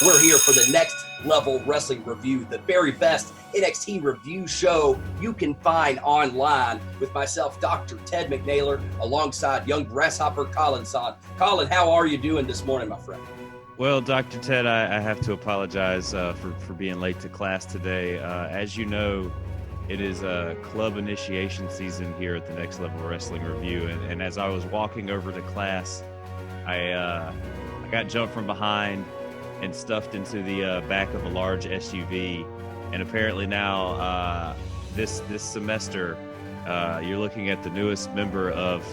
We're here for the Next Level Wrestling Review, the very best NXT review show you can find online with myself, Dr. Ted McNaler, alongside Young Grasshopper Colin. Colin, how are you doing this morning, my friend? Well, Dr. Ted, I have to apologize for being late to class today. As you know, it is a club initiation season here at the Next Level Wrestling Review, and as I was walking over to class, I got jumped from behind and stuffed into the back of a large SUV, and apparently now this semester you're looking at the newest member of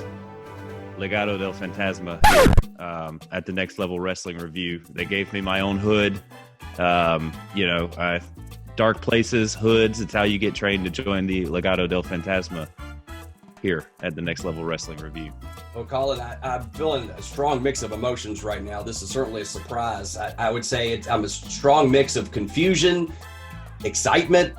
Legado Del Fantasma here at the Next Level Wrestling Review. They gave me my own hood. Dark places, hoods, it's how you get trained to join the Legado Del Fantasma here at the Next Level Wrestling Review. Well, Colin, I'm feeling a strong mix of emotions right now. This is certainly a surprise. I would say I'm a strong mix of confusion, excitement,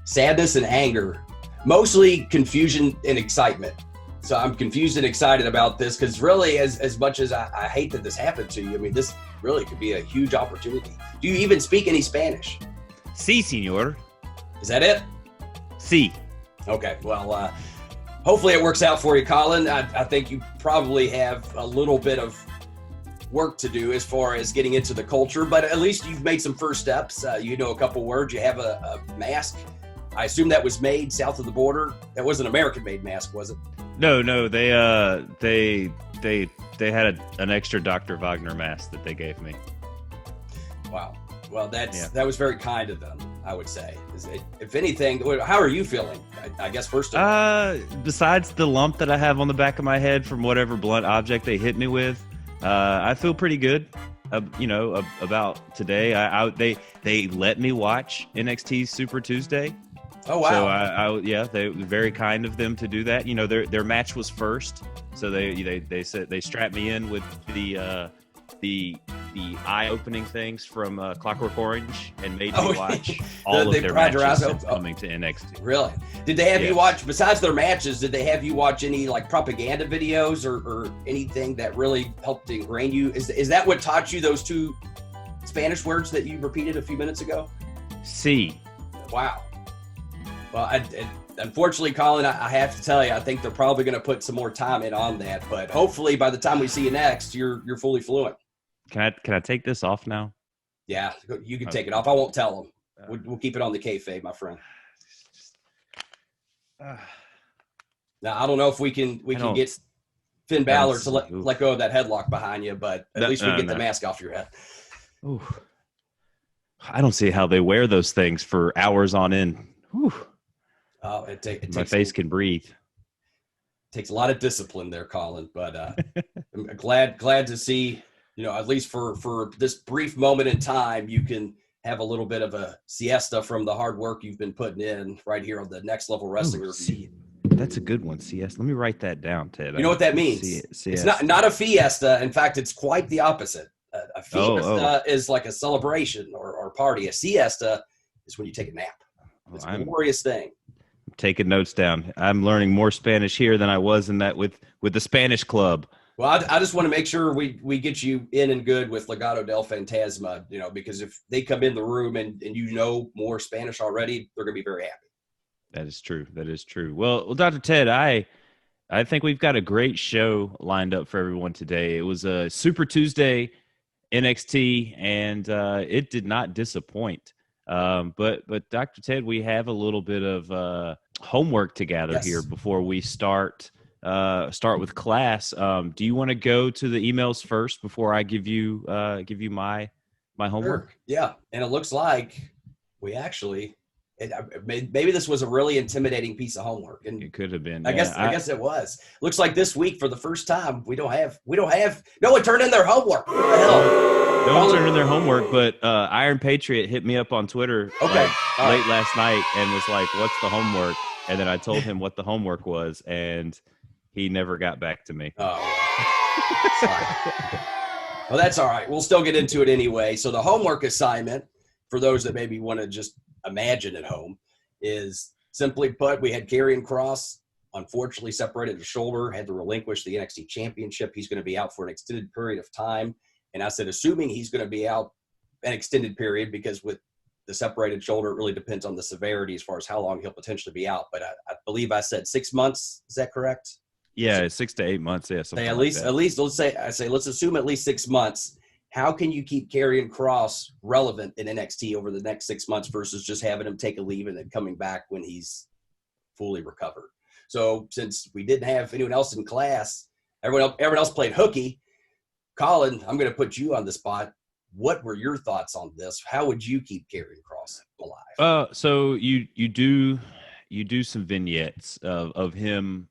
sadness, and anger. Mostly confusion and excitement. So I'm confused and excited about this because really, as much as I hate that this happened to you, I mean, this really could be a huge opportunity. Do you even speak any Spanish? Sí, señor. Is that it? Sí. Okay, well, hopefully it works out for you, Colin. I think you probably have a little bit of work to do as far as getting into the culture, but at least you've made some first steps. You know a couple words. You have a mask. I assume that was made south of the border. That was an American-made mask, was it? No, they had an extra Dr. Wagner mask that they gave me. Wow. Well, that was very kind of them, I would say. If anything, how are you feeling? I guess first of all. Besides the lump that I have on the back of my head from whatever blunt object they hit me with, I feel pretty good. About today. They let me watch NXT's Super Tuesday. Oh wow! So they were very kind of them to do that. You know, their match was first, so they said they strapped me in with the eye-opening things from Clockwork Orange and made me watch all of their matches since coming to NXT. Really? Did they have you watch, besides their matches, did they have you watch any like propaganda videos or anything that really helped ingrain you? Is that what taught you those two Spanish words that you repeated a few minutes ago? Sí. Wow. Well, unfortunately, Colin, I have to tell you, I think they're probably going to put some more time in on that. But hopefully, by the time we see you next, you're fully fluent. Can I take this off now? Yeah, you can take it off. I won't tell them. We'll keep it on the kayfabe, my friend. Now, I don't know if we can get Finn Balor to let go of that headlock behind you, but at least we get the mask off your head. Ooh. I don't see how they wear those things for hours on end. Whew. Oh, my face can breathe. Takes a lot of discipline there, Colin. But I'm glad to see, at least for this brief moment in time, you can have a little bit of a siesta from the hard work you've been putting in right here on the Next Level Wrestling Review. That's a good one, siesta. Let me write that down, Ted. You know what that means? It's not a fiesta. In fact, it's quite the opposite. A fiesta is like a celebration or party. A siesta is when you take a nap. It's a glorious thing. I'm taking notes down. I'm learning more Spanish here than I was in that with the Spanish club. Well, I just want to make sure we get you in and good with Legado Del Fantasma, because if they come in the room and you know more Spanish already, they're going to be very happy. That is true. Well, Dr. Ted, I think we've got a great show lined up for everyone today. It was a Super Tuesday NXT, and it did not disappoint. But Dr. Ted, we have a little bit of homework to gather here before we start with class. Do you want to go to the emails first before I give you my homework? Sure. Yeah, and it looks like we actually maybe this was a really intimidating piece of homework, and it could have been. I guess it was. Looks like this week for the first time we don't have no one turned in their homework. What the hell? No one turned in their homework, but Iron Patriot hit me up on Twitter late last night and was like, "What's the homework?" And then I told him what the homework was, and he never got back to me. Oh, sorry. Well, that's all right. We'll still get into it anyway. So the homework assignment, for those that maybe want to just imagine at home, is simply put, we had Karrion Kross, unfortunately separated the shoulder, had to relinquish the NXT championship. He's going to be out for an extended period of time. And I said, assuming he's going to be out an extended period, because with the separated shoulder, it really depends on the severity as far as how long he'll potentially be out. But I believe I said 6 months. Is that correct? Yeah, 6 to 8 months. Yeah, something at like least that. at least let's assume at least 6 months. How can you keep Karrion Kross relevant in NXT over the next 6 months versus just having him take a leave and then coming back when he's fully recovered? So since we didn't have anyone else in class, everyone else played hooky. Colin, I'm going to put you on the spot. What were your thoughts on this? How would you keep Karrion Kross alive? So you do some vignettes of him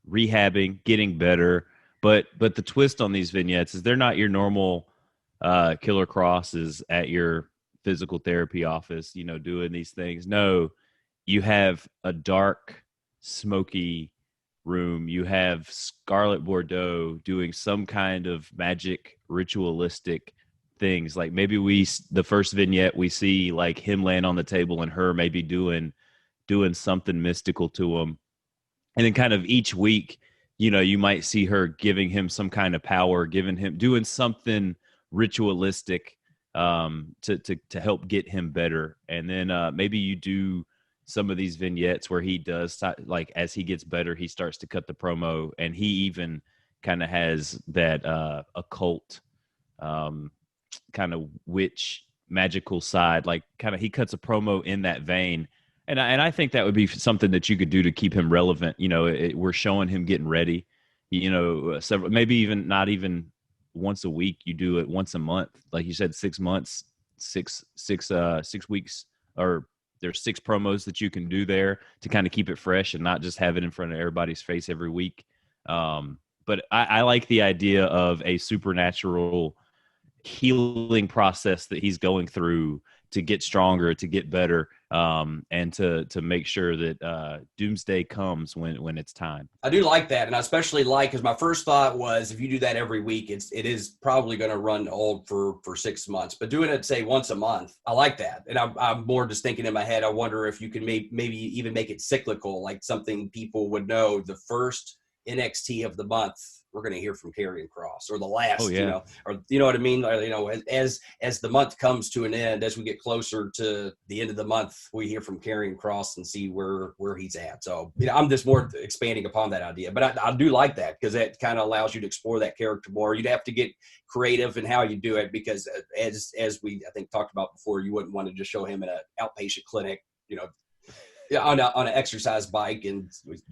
rehabbing, getting better, but the twist on these vignettes is they're not your normal Killer Crosses at your physical therapy office, doing these things. No, you have a dark, smoky room. You have Scarlett Bordeaux doing some kind of magic ritualistic things. Like maybe the first vignette we see like him laying on the table and her maybe doing something mystical to him. And then kind of each week, you might see her giving him some kind of power, doing something ritualistic to help get him better. And then maybe you do some of these vignettes where he does, like, as he gets better, he starts to cut the promo, and he even kind of has that occult kind of witch magical side, like kind of he cuts a promo in that vein. And I think that would be something that you could do to keep him relevant. We're showing him getting ready, several, maybe even not even once a week. You do it once a month. Like you said, 6 months, 6 weeks, or there's 6 promos that you can do there to kind of keep it fresh and not just have it in front of everybody's face every week. But I like the idea of a supernatural healing process that he's going through to get stronger, to get better, and to make sure that doomsday comes when it's time. I do like that, and I especially like, because my first thought was if you do that every week, it is probably going to run old for 6 months. But doing it, say, once a month, I like that. And I'm more just thinking in my head, I wonder if you can maybe even make it cyclical, like something people would know the first NXT of the month, we're going to hear from Karrion Kross, or the last, or you know what I mean? As the month comes to an end, as we get closer to the end of the month, we hear from Karrion Kross and see where he's at. So, I'm just more expanding upon that idea, but I do like that, because that kind of allows you to explore that character more. You'd have to get creative in how you do it, because as we, I think, talked about before, you wouldn't want to just show him in an outpatient clinic, on an exercise bike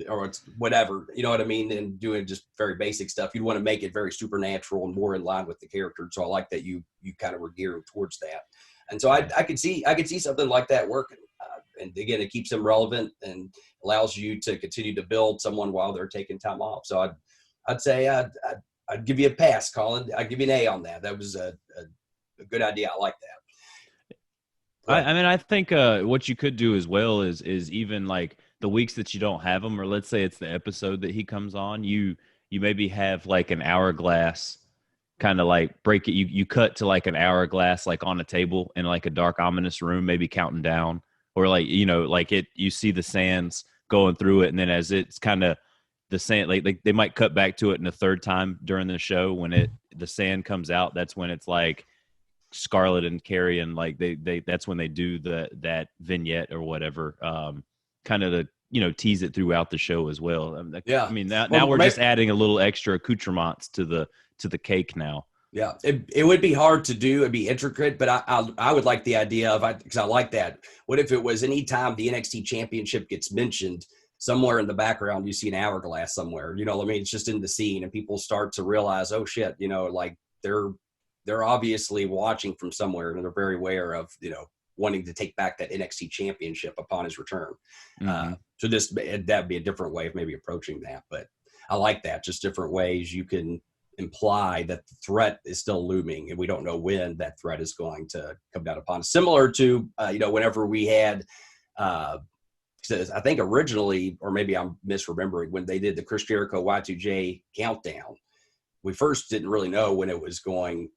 or whatever, you know what I mean, and doing just very basic stuff. You'd want to make it very supernatural and more in line with the character. So I like that you kind of were gearing towards that, and so I could see something like that working. And again, it keeps them relevant and allows you to continue to build someone while they're taking time off. So I'd say I'd give you a pass, Colin. I'd give you an A on that. That was a good idea. I like that. I think what you could do as well is even like the weeks that you don't have him, or let's say it's the episode that he comes on, you maybe have like an hourglass, kind of like break it. You cut to like an hourglass, like on a table in like a dark, ominous room, maybe counting down, or like, you see the sands going through it. And then as it's kind of the sand, like they might cut back to it in a third time during the show when the sand comes out. That's when it's like Scarlett and Karrion, like they that's when they do that vignette or whatever, kind of to tease it throughout the show as well. Yeah, I mean now we're just adding a little extra accoutrements to the cake now. Yeah, it would be hard to do. It'd be intricate, but I would like the idea of, because I like that. What if it was any time the NXT Championship gets mentioned, somewhere in the background you see an hourglass somewhere? It's just in the scene, and people start to realize, oh shit, like they're obviously watching from somewhere, and they're very aware of, wanting to take back that NXT Championship upon his return. Mm-hmm. So that'd be a different way of maybe approaching that. But I like that, just different ways you can imply that the threat is still looming, and we don't know when that threat is going to come down upon us. Similar to, whenever we had, I think originally, or maybe I'm misremembering, when they did the Chris Jericho Y2J countdown, we first didn't really know when it was going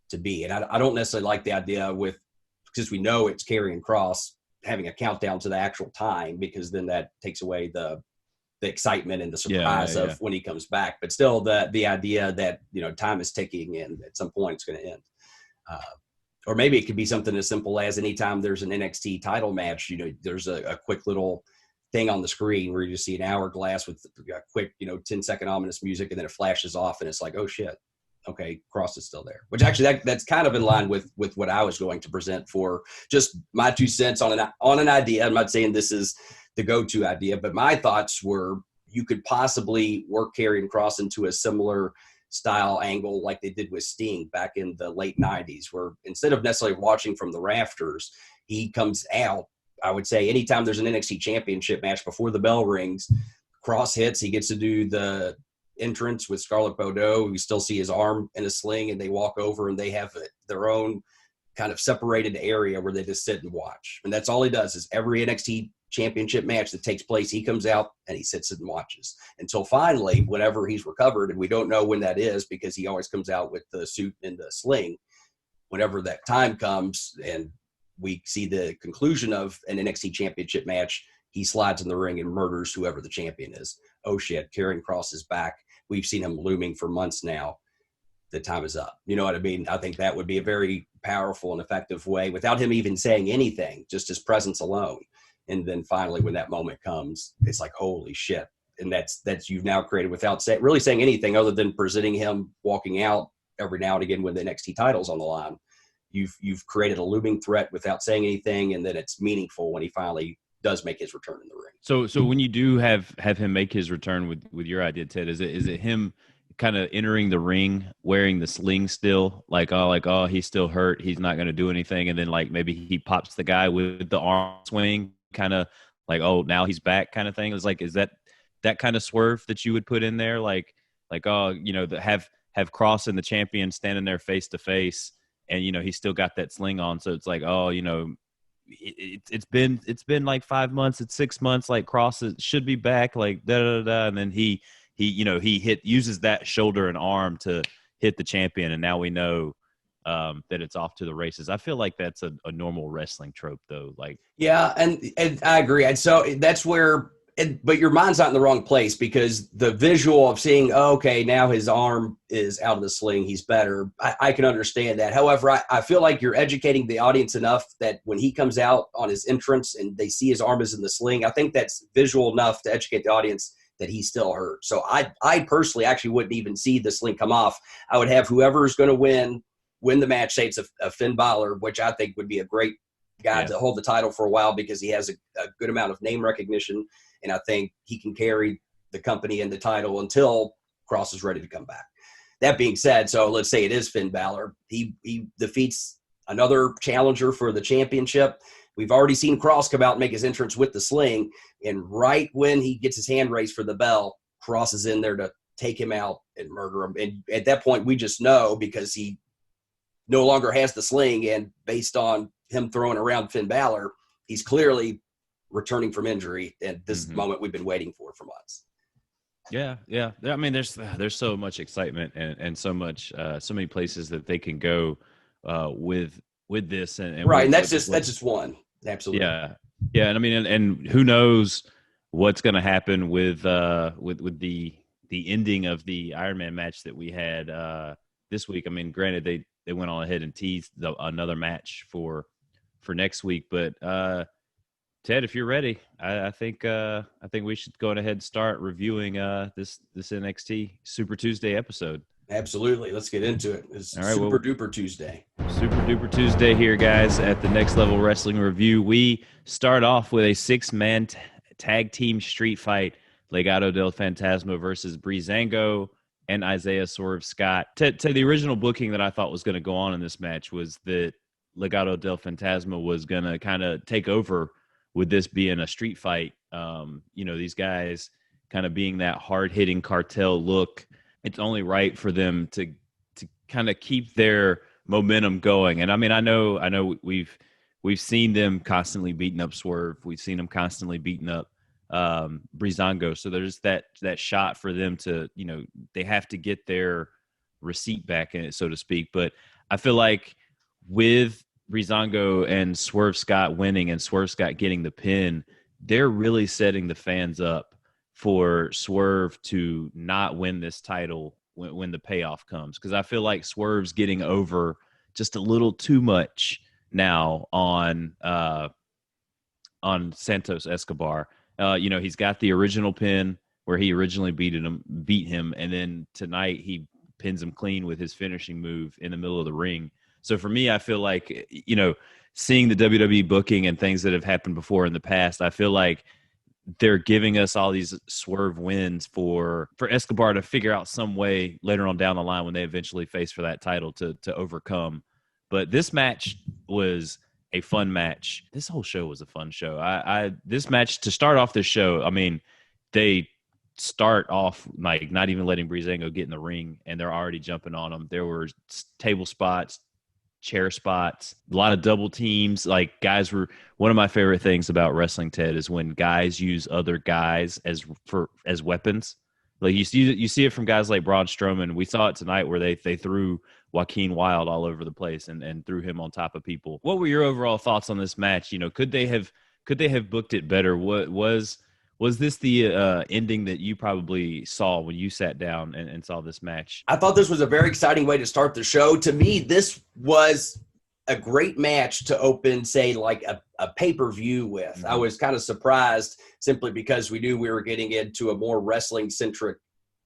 to be. And I don't necessarily like the idea because we know it's Karrion Kross, having a countdown to the actual time, because then that takes away the excitement and the surprise of when he comes back. But still the idea that, time is ticking and at some point it's going to end. or maybe it could be something as simple as anytime there's an NXT title match, there's a quick little thing on the screen where you just see an hourglass with a quick, 10-second ominous music, and then it flashes off, and it's like, oh shit, okay, Kross is still there. Which actually that's kind of in line with what I was going to present for just my 2 cents on an idea. I'm not saying this is the go-to idea, but my thoughts were you could possibly work Karrion Kross into a similar style angle like they did with Sting back in the late 90s, where instead of necessarily watching from the rafters, he comes out. I would say anytime there's an NXT championship match before the bell rings, Kross hits, he gets to do the entrance with Scarlett Bordeaux. You still see his arm in a sling, and they walk over and they have their own kind of separated area where they just sit and watch. And that's all he does is every NXT championship match that takes place, he comes out and he sits and watches until finally, whenever he's recovered, and we don't know when that is because he always comes out with the suit and the sling. Whenever that time comes and we see the conclusion of an NXT championship match, he slides in the ring and murders whoever the champion is. Oh shit, Karrion Kross is back. We've seen him looming for months now. The time is up. You know what I mean? I think that would be a very powerful and effective way without him even saying anything, just his presence alone. And then finally, when that moment comes, it's like, holy shit. And that's you've now created without really saying anything other than presenting him walking out every now and again when the NXT title's on the line. You've created a looming threat without saying anything, and then it's meaningful when he finally does make his return in the ring. So when you do have him make his return with your idea, Ted, is it him kind of entering the ring wearing the sling still, like he's still hurt, he's not going to do anything, and then like maybe he pops the guy with the arm swing, kind of like, oh, now he's back kind of thing? It's like, is that kind of swerve that you would put in there, like have Kross and the champion standing there face to face, and he's still got that sling on, so it's like, oh, it's been like 5 months, it's 6 months, like Kross should be back, like da da da, and then he uses that shoulder and arm to hit the champion, and now we know that it's off to the races. I feel like that's a normal wrestling trope, though. Like, yeah, and I agree. And so that's where, but your mind's not in the wrong place, because the visual of seeing, oh, okay, now his arm is out of the sling, he's better. I can understand that. However, I feel like you're educating the audience enough that when he comes out on his entrance and they see his arm is in the sling, I think that's visual enough to educate the audience that he's still hurt. So I personally actually wouldn't even see the sling come off. I would have whoever's going to win the match, say it's a Finn Balor, which I think would be a great guy to hold the title for a while, because he has a good amount of name recognition, and I think he can carry the company and the title until Kross is ready to come back. That being said, so let's say it is Finn Balor. He defeats another challenger for the championship. We've already seen Kross come out and make his entrance with the sling, and right when he gets his hand raised for the bell, Kross is in there to take him out and murder him. And at that point, we just know, because he no longer has the sling, and based on him throwing around Finn Balor, he's clearly returning from injury, and this is the moment we've been waiting for months. Yeah. I mean, there's so much excitement and so many places that they can go with this, and right, and that's just one. Absolutely. Yeah, and I mean, and who knows what's going to happen with the ending of the Iron Man match that we had this week. I mean, granted, they went on ahead and teased another match for next week, but Ted, if you're ready, I think we should go ahead and start reviewing this NXT Super Tuesday episode. Absolutely. Let's get into it. It's Super Duper Tuesday. Super Duper Tuesday here, guys, at the Next Level Wrestling Review. We start off with a 6-man tag team street fight. Legado del Fantasma versus Breezango and Isaiah Swerve Scott. To the original booking that I thought was going to go on in this match was that Legado del Fantasma was going to kind of take over with this being a street fight. These guys kind of being that hard-hitting cartel look. It's only right for them to kind of keep their momentum going. And I mean, I know we've seen them constantly beating up Swerve. We've seen them constantly beating up Breezango. So there's that shot for them to, they have to get their receipt back in it, so to speak. But I feel like with Breezango and Swerve Scott winning and Swerve Scott getting the pin, they're really setting the fans up for Swerve to not win this title when the payoff comes. Because I feel like Swerve's getting over just a little too much now on Santos Escobar. He's got the original pin where he originally beat him, and then tonight he pins him clean with his finishing move in the middle of the ring. So for me, I feel like, seeing the WWE booking and things that have happened before in the past, I feel like they're giving us all these swerve wins for Escobar to figure out some way later on down the line when they eventually face for that title to overcome. But this match was a fun match. This whole show was a fun show. This match, to start off this show, I mean, they start off like not even letting Breezango get in the ring, and they're already jumping on him. There were table spots, chair spots, a lot of double teams. Like, guys were, one of my favorite things about wrestling, Ted, is when guys use other guys as weapons. Like, you see it from guys like Braun Strowman. We saw it tonight where they threw Joaquin Wilde all over the place and threw him on top of people. What were your overall thoughts on this match? Could they have booked it better? What was this the ending that you probably saw when you sat down and saw this match? I thought this was a very exciting way to start the show. To me, this was a great match to open, say, like a pay-per-view with. Mm-hmm. I was kind of surprised simply because we knew we were getting into a more wrestling-centric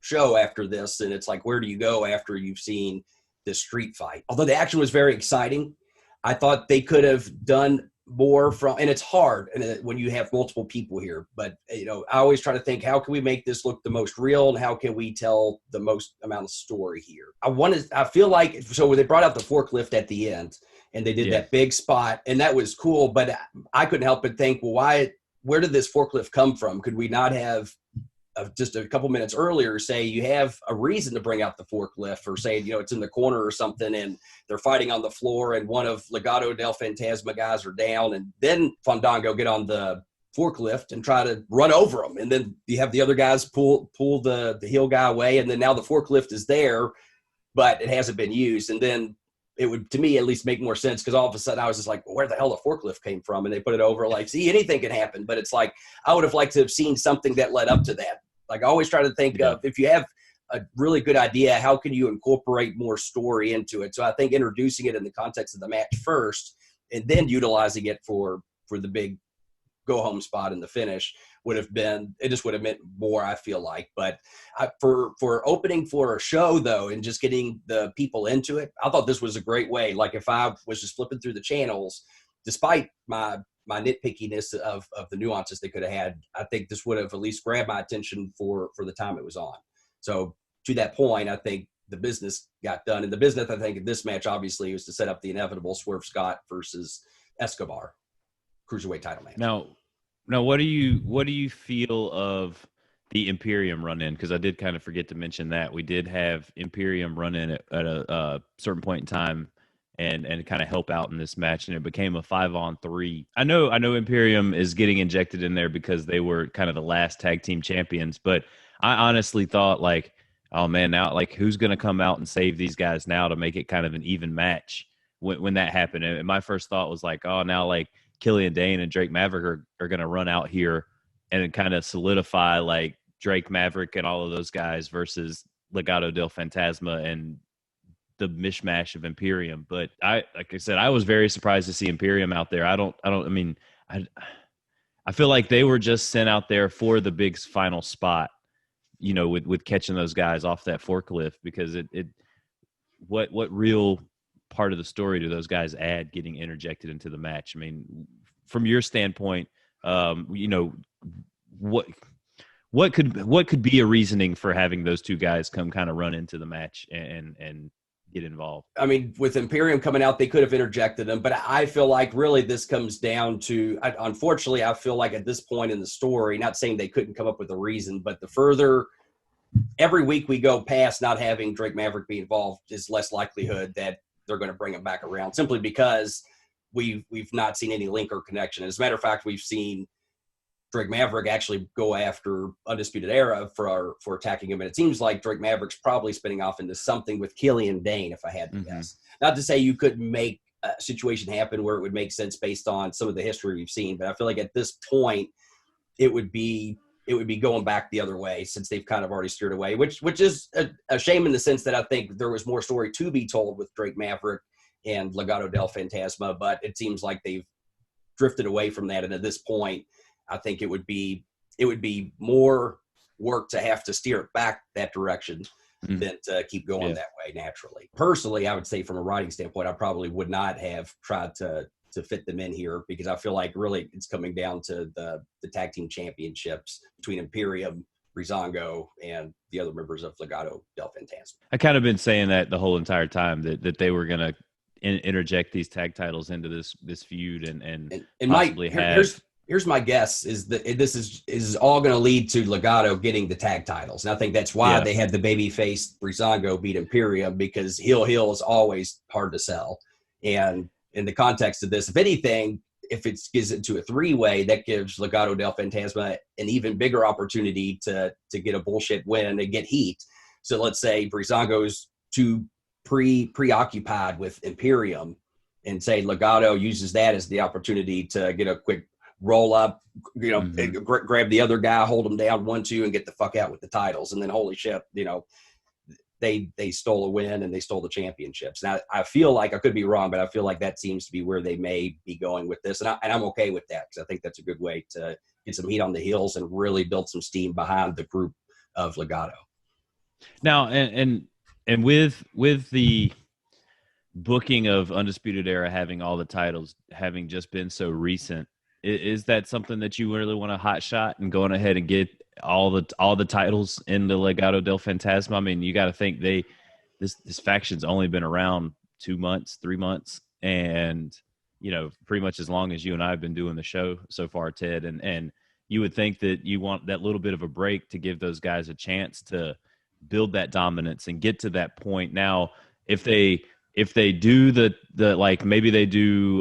show after this, and it's like, where do you go after you've seen this street fight? Although the action was very exciting, I thought they could have done more and it's hard when you have multiple people here, but I always try to think, how can we make this look the most real, and how can we tell the most amount of story here? I feel like, so when they brought out the forklift at the end and they did that big spot, and that was cool, but I couldn't help but think, well, where did this forklift come from? Could we not have just a couple minutes earlier say you have a reason to bring out the forklift, or say, it's in the corner or something and they're fighting on the floor and one of Legado Del Fantasma guys are down, and then Fandango get on the forklift and try to run over them, and then you have the other guys pull the heel guy away, and then now the forklift is there but it hasn't been used. And then it would, to me at least, make more sense, because all of a sudden I was just like, well, where the hell the forklift came from? And they put it over, like, see, anything can happen. But it's like, I would have liked to have seen something that led up to that. Like, I always try to think of, if you have a really good idea, how can you incorporate more story into it? So I think introducing it in the context of the match first, and then utilizing it for the big go home spot in the finish just would have meant more, I feel like. But for opening for a show, though, and just getting the people into it, I thought this was a great way. Like, if I was just flipping through the channels, despite my nitpickiness of the nuances they could have had, I think this would have at least grabbed my attention for the time it was on. So to that point, I think the business got done. And the business, I think, in this match, obviously, was to set up the inevitable Swerve Scott versus Escobar cruiserweight title match. Now, what do you feel of the Imperium run in? Because I did kind of forget to mention that we did have Imperium run in at a certain point in time and kind of help out in this match, and it became a 5-on-3. I know Imperium is getting injected in there because they were kind of the last tag team champions, but I honestly thought, like, oh man, now, like, who's going to come out and save these guys now to make it kind of an even match when that happened? And my first thought was like, oh, now, like, Killian Dane and Drake Maverick are going to run out here and kind of solidify, like, Drake Maverick and all of those guys versus Legado del Fantasma and the mishmash of Imperium. But like I said, I was very surprised to see Imperium out there. I feel like they were just sent out there for the big final spot, with catching those guys off that forklift, because what real part of the story do those guys add getting interjected into the match? I mean, from your standpoint, what could be a reasoning for having those two guys come kind of run into the match and get involved? I mean, with Imperium coming out, they could have interjected them, but I feel like really this comes down to, unfortunately, I feel like at this point in the story, not saying they couldn't come up with a reason, but the further every week we go past not having Drake Maverick be involved, is less likelihood that they're going to bring him back around, simply because we've not seen any link or connection. As a matter of fact, we've seen Drake Maverick actually go after Undisputed Era for attacking him, and it seems like Drake Maverick's probably spinning off into something with Killian Dane, if I had to guess. Not to say you couldn't make a situation happen where it would make sense based on some of the history we've seen, but I feel like at this point it would be going back the other way, since they've kind of already steered away, which is a shame, in the sense that I think there was more story to be told with Drake Maverick and Legado del Fantasma, but it seems like they've drifted away from that. And at this point, I think it would be more work to have to steer it back that direction than to keep going that way naturally. Personally, I would say from a writing standpoint, I probably would not have tried to fit them in here, because I feel like really it's coming down to the tag team championships between Imperium, Breezango, and the other members of Legado del Fantasma. I kind of been saying that the whole entire time, that they were going to interject these tag titles into this feud and possibly here's my guess is that this is all going to lead to Legado getting the tag titles. And I think that's why they had the babyface Breezango beat Imperium, because heel is always hard to sell. And in the context of this, if anything, if it gives it to a three-way, that gives Legado del Fantasma an even bigger opportunity to get a bullshit win and get heat. So let's say Breezango's too preoccupied with Imperium, and say Legado uses that as the opportunity to get a quick roll up, grab the other guy, hold him down 1-2, and get the fuck out with the titles. And then holy shit, they stole a win and they stole the championships. Now I feel like, I could be wrong, but I feel like that seems to be where they may be going with this. And I'm okay with that, because I think that's a good way to get some heat on the heels and really build some steam behind the group of Legado. Now, and with the booking of Undisputed Era having all the titles having just been so recent, is that something that you really want to hot shot and going ahead and get all the titles in the Legado del Fantasma? I mean, you got to think this faction's only been around 2 months, 3 months, and pretty much as long as you and I have been doing the show so far, Ted. And you would think that you want that little bit of a break to give those guys a chance to build that dominance and get to that point. Now, if they do the like, maybe they do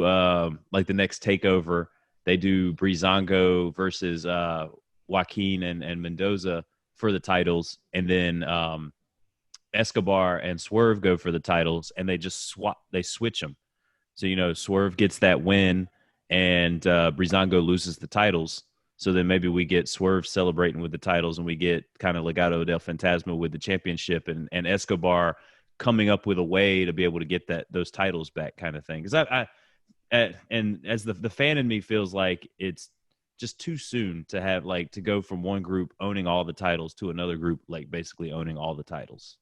like the next takeover, they do Breezango versus Joaquin and Mendoza for the titles, and then Escobar and Swerve go for the titles, and they just switch them. So, Swerve gets that win, and Breezango loses the titles. So then maybe we get Swerve celebrating with the titles, and we get kind of Legado del Fantasma with the championship, and Escobar coming up with a way to be able to get those titles back, kind of thing. Because and as the fan in me feels like it's just too soon to have to go from one group owning all the titles to another group basically owning all the titles.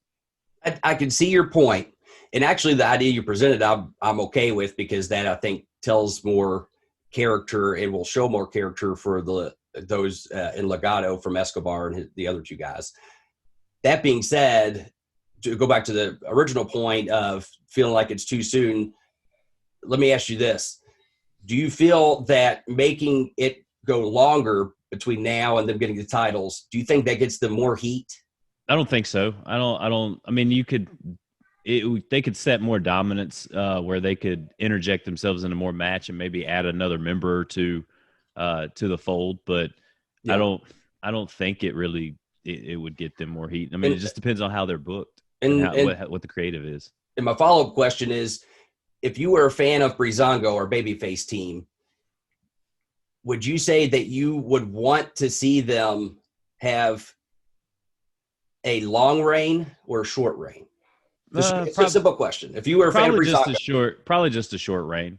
I can see your point, and actually the idea you presented, I'm okay with, because that I think tells more character and will show more character for those in Legado from Escobar and the other two guys. That being said, to go back to the original point of feeling like it's too soon, let me ask you this. Do you feel that making it go longer between now and them getting the titles, do you think that gets them more heat? I don't think so. I mean, they could set more dominance where they could interject themselves into more match and maybe add another member to the fold. But yeah. I don't think it really it would get them more heat. I mean, it just depends on how they're booked and what the creative is. And my follow-up question is, if you were a fan of Breezango or Babyface team, would you say that you would want to see them have a long reign or a short reign? It's a simple question. If you were a fan of Breezango, probably just a short reign.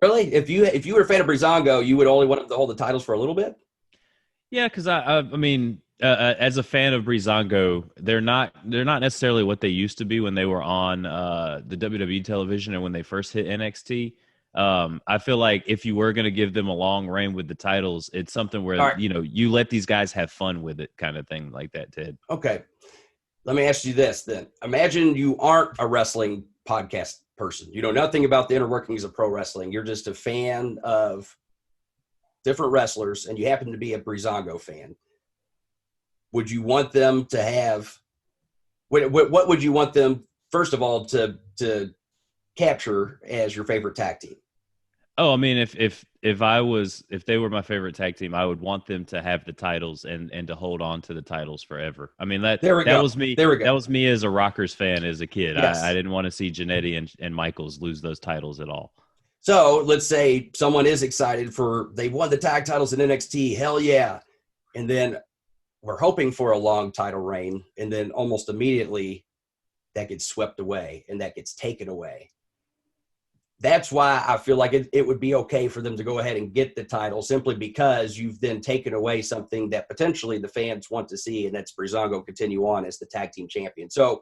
Really? If you were a fan of Breezango, you would only want them to hold the titles for a little bit? Yeah, because I mean, as a fan of Breezango, they're not necessarily what they used to be when they were on the WWE television and when they first hit NXT. I feel like if you were going to give them a long reign with the titles, it's something where right. You let these guys have fun with it, kind of thing like that, Ted. Okay, let me ask you this then. Imagine you aren't a wrestling podcast person. You know nothing about the inner workings of pro wrestling. You're just a fan of different wrestlers, and you happen to be a Breezango fan. Would you want them to have what would you want them, first of all, to capture as your favorite tag team? Oh, I mean, if they were my favorite tag team, I would want them to have the titles and to hold on to the titles forever. I mean, that was me. That was me as a Rockers fan as a kid. Yes. I didn't want to see Jannetty and Michaels lose those titles at all. So let's say someone is excited they won the tag titles in NXT. Hell yeah. And then we're hoping for a long title reign. And then almost immediately that gets swept away and that gets taken away. that's why I feel like it would be okay for them to go ahead and get the title, simply because you've then taken away something that potentially the fans want to see, and that's Breezango continue on as the tag team champion. So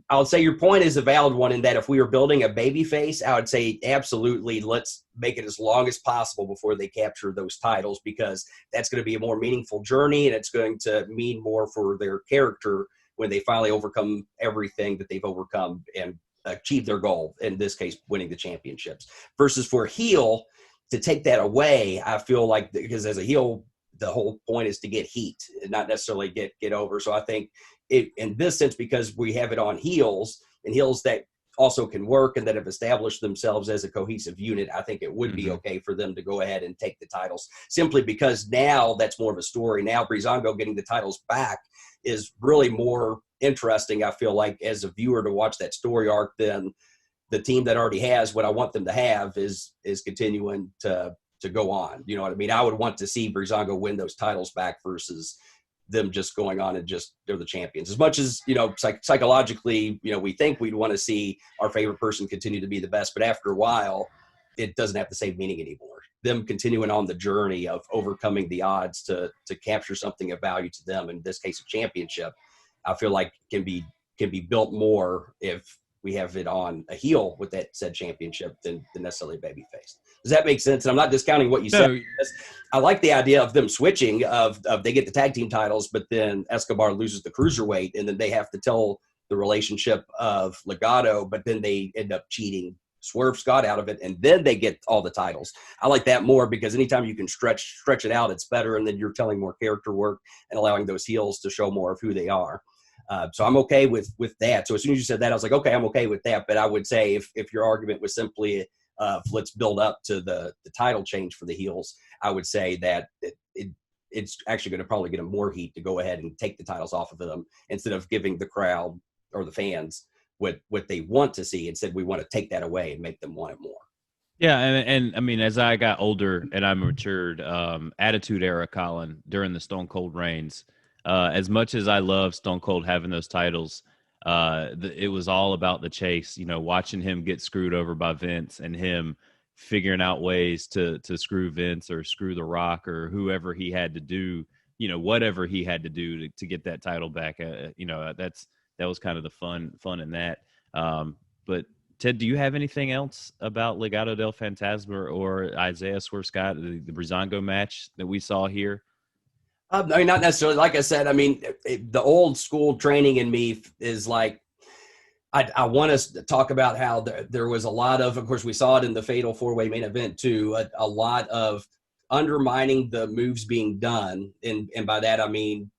I'll say your point is a valid one, in that if we were building a baby face, I would say absolutely let's make it as long as possible before they capture those titles, because that's going to be a more meaningful journey, and it's going to mean more for their character when they finally overcome everything that they've overcome and achieve their goal, in this case winning the championships. Versus for heel, to take that away, I feel like, because as a heel the whole point is to get heat, not necessarily get over. So I think it, in this sense, because we have it on heels, and heels that also can work and that have established themselves as a cohesive unit, I think it would be okay for them to go ahead and take the titles, simply because now that's more of a story. Now Breezango getting the titles back is really more interesting, I feel like, as a viewer, to watch that story arc than the team that already has what I want them to have is continuing to go on. You know what I mean? I would want to see Breezango win those titles back versus them just going on and just they're the champions. As much as, you know, psychologically, you know, we think we'd want to see our favorite person continue to be the best, but after a while, it doesn't have the same meaning anymore. Them continuing on the journey of overcoming the odds to capture something of value to them, in this case a championship, I feel like can be built more if we have it on a heel with that said championship than necessarily a baby face. Does that make sense? And I'm not discounting what you said. I like the idea of them switching, of they get the tag team titles, but then Escobar loses the cruiserweight, and then they have to tell the relationship of Legado, but then they end up cheating Swerve Scott out of it, and then they get all the titles. I like that more, because anytime you can stretch it out, it's better, and then you're telling more character work and allowing those heels to show more of who they are. So I'm okay with that. So as soon as you said that, I was like, okay, I'm okay with that. But I would say if your argument was simply let's build up to the title change for the heels, I would say that it's actually going to probably get them more heat to go ahead and take the titles off of them, instead of giving the crowd or the fans what they want to see. Instead, we want to take that away and make them want it more. Yeah, and I mean, as I got older and I matured, Attitude Era Colin during the Stone Cold reigns, as much as I love Stone Cold having those titles, it was all about the chase. You know, watching him get screwed over by Vince, and him figuring out ways to screw Vince or screw The Rock or whoever he had to do. You know, whatever he had to do to get that title back. You know, that was kind of the fun in that. But Ted, do you have anything else about Legado del Fantasma or Isaiah Swerve Scott, the Breezango match that we saw here? I mean, not necessarily. Like I said, I mean, the old school training in me is like, I want us to talk about how there was a lot of course, we saw it in the Fatal 4-Way main event too, a lot of undermining the moves being done. And by that, I mean,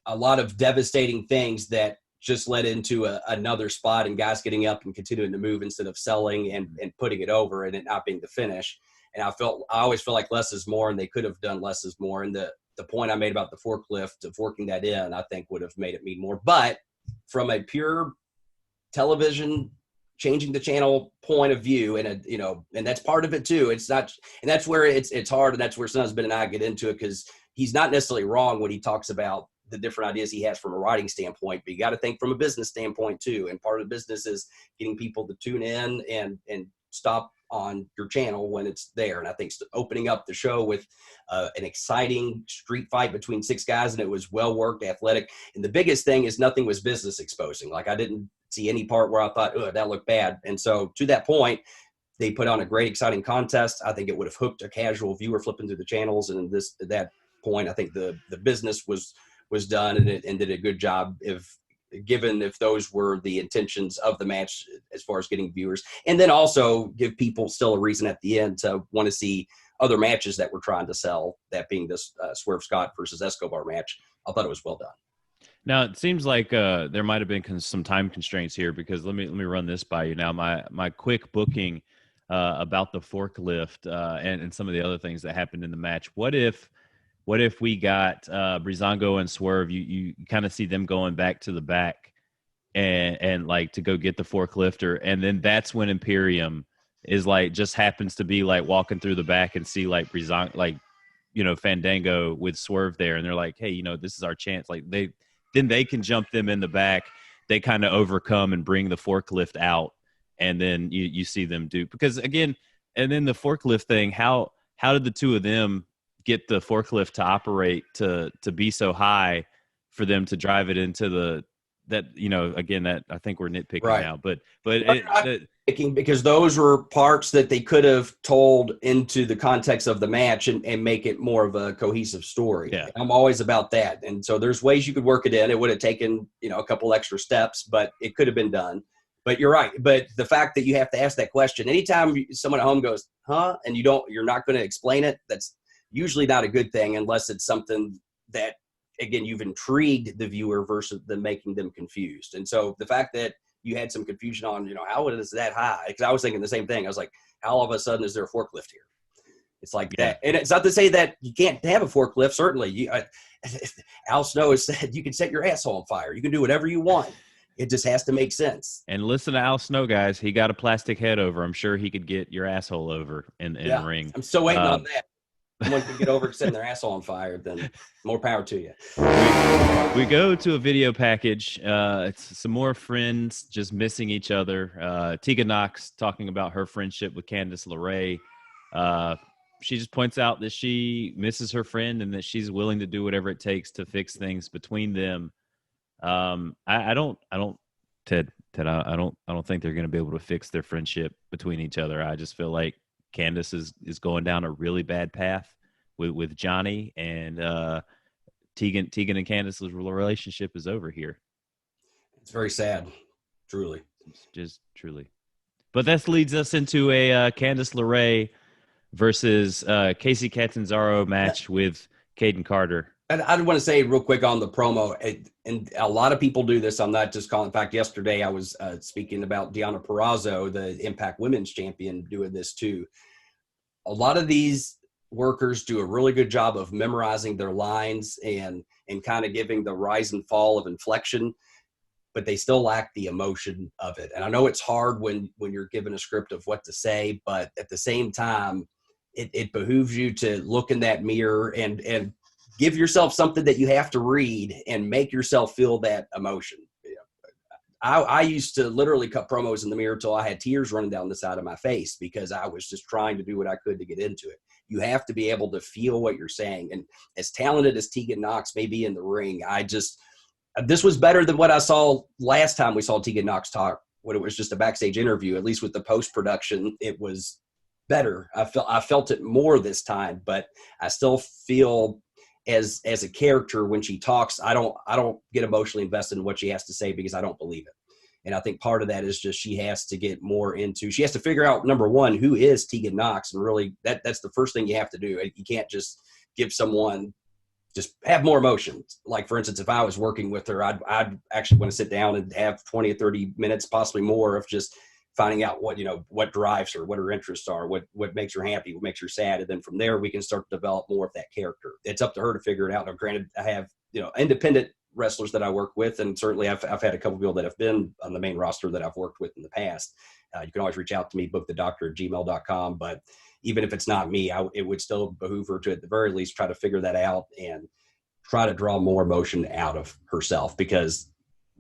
a lot of devastating things that just led into another spot and guys getting up and continuing to move instead of selling and putting it over and it not being the finish. And I always feel like less is more, and they could have done less is more. And the point I made about the forklift of working that in, I think would have made it mean more. But from a pure television, changing the channel point of view, and and that's part of it too. It's not, and that's where it's hard, and that's where Sunsman and I get into it, because he's not necessarily wrong when he talks about the different ideas he has from a writing standpoint, but you got to think from a business standpoint too. And part of the business is getting people to tune in and stop on your channel when it's there. And I think opening up the show with an exciting street fight between 6 guys, and it was well worked, athletic. And the biggest thing is nothing was business exposing. Like, I didn't see any part where I thought, oh, that looked bad. And so to that point, they put on a great, exciting contest. I think it would have hooked a casual viewer flipping through the channels. And at that point, I think the business was done, and did a good job if those were the intentions of the match as far as getting viewers, and then also give people still a reason at the end to want to see other matches that we're trying to sell, that being this Swerve Scott versus Escobar match. I thought it was well done. Now, it seems like there might have been some time constraints here, because let me run this by you now. My quick booking about the forklift and some of the other things that happened in the match. What if we got Breezango and Swerve? You kind of see them going back to the back and like to go get the forklifter, and then that's when Imperium is like just happens to be like walking through the back and see like Breezango, like, you know, Fandango with Swerve there, and they're like, hey, you know, this is our chance. Like they can jump them in the back. They kind of overcome and bring the forklift out, and then you see them do, because again, and then the forklift thing, how did the two of them get the forklift to operate to be so high for them to drive it into that, again, that I think we're nitpicking now, but because those were parts that they could have told into the context of the match and make it more of a cohesive story. Yeah. I'm always about that. And so there's ways you could work it in. It would have taken, a couple extra steps, but it could have been done. But you're right. But the fact that you have to ask that question, anytime someone at home goes, huh? And you're not going to explain it, that's usually not a good thing, unless it's something that, again, you've intrigued the viewer versus them making them confused. And so the fact that you had some confusion on, how is that high? Because I was thinking the same thing. I was like, how all of a sudden is there a forklift here? It's like that. And it's not to say that you can't have a forklift. Certainly. Al Snow has said you can set your asshole on fire. You can do whatever you want. It just has to make sense. And listen to Al Snow, guys. He got a plastic head over. I'm sure he could get your asshole over in the ring. I'm still waiting on that. Someone can get over setting their asshole on fire, then more power to you. We go to a video package. It's some more friends just missing each other. Tegan Nox talking about her friendship with Candice LeRae. She just points out that she misses her friend and that she's willing to do whatever it takes to fix things between them. I don't think they're going to be able to fix their friendship between each other. I just feel like Candice is going down a really bad path with Johnny, and Tegan and Candice's relationship is over here. It's very sad, truly. Just truly. But that leads us into a Candice LeRae versus Kacy Catanzaro match with Kayden Carter. I want to say real quick on the promo, and a lot of people do this. I'm not just calling. In fact, yesterday I was speaking about Deonna Purrazzo, the Impact Women's Champion, doing this too. A lot of these workers do a really good job of memorizing their lines and kind of giving the rise and fall of inflection, but they still lack the emotion of it. And I know it's hard when you're given a script of what to say, but at the same time, it behooves you to look in that mirror and give yourself something that you have to read and make yourself feel that emotion. I used to literally cut promos in the mirror till I had tears running down the side of my face because I was just trying to do what I could to get into it. You have to be able to feel what you're saying. And as talented as Tegan Nox may be in the ring, this was better than what I saw last time we saw Tegan Nox talk, when it was just a backstage interview. At least with the post-production, it was better. I felt it more this time, but I still feel as a character, when she talks, I don't get emotionally invested in what she has to say because I don't believe it. And I think part of that is just she has to get more into, she has to figure out, number one, who is Tegan Nox, and really that's the first thing you have to do. You can't just give someone, just have more emotion. Like, for instance, if I was working with her, I'd actually want to sit down and have 20 or 30 minutes, possibly more, of just finding out what drives her, what her interests are, what makes her happy, what makes her sad. And then from there, we can start to develop more of that character. It's up to her to figure it out. Now, granted, I have, independent wrestlers that I work with. And certainly I've had a couple people that have been on the main roster that I've worked with in the past. You can always reach out to me, bookthedoctor@gmail.com. But even if it's not me, it would still behoove her to, at the very least, try to figure that out and try to draw more emotion out of herself, because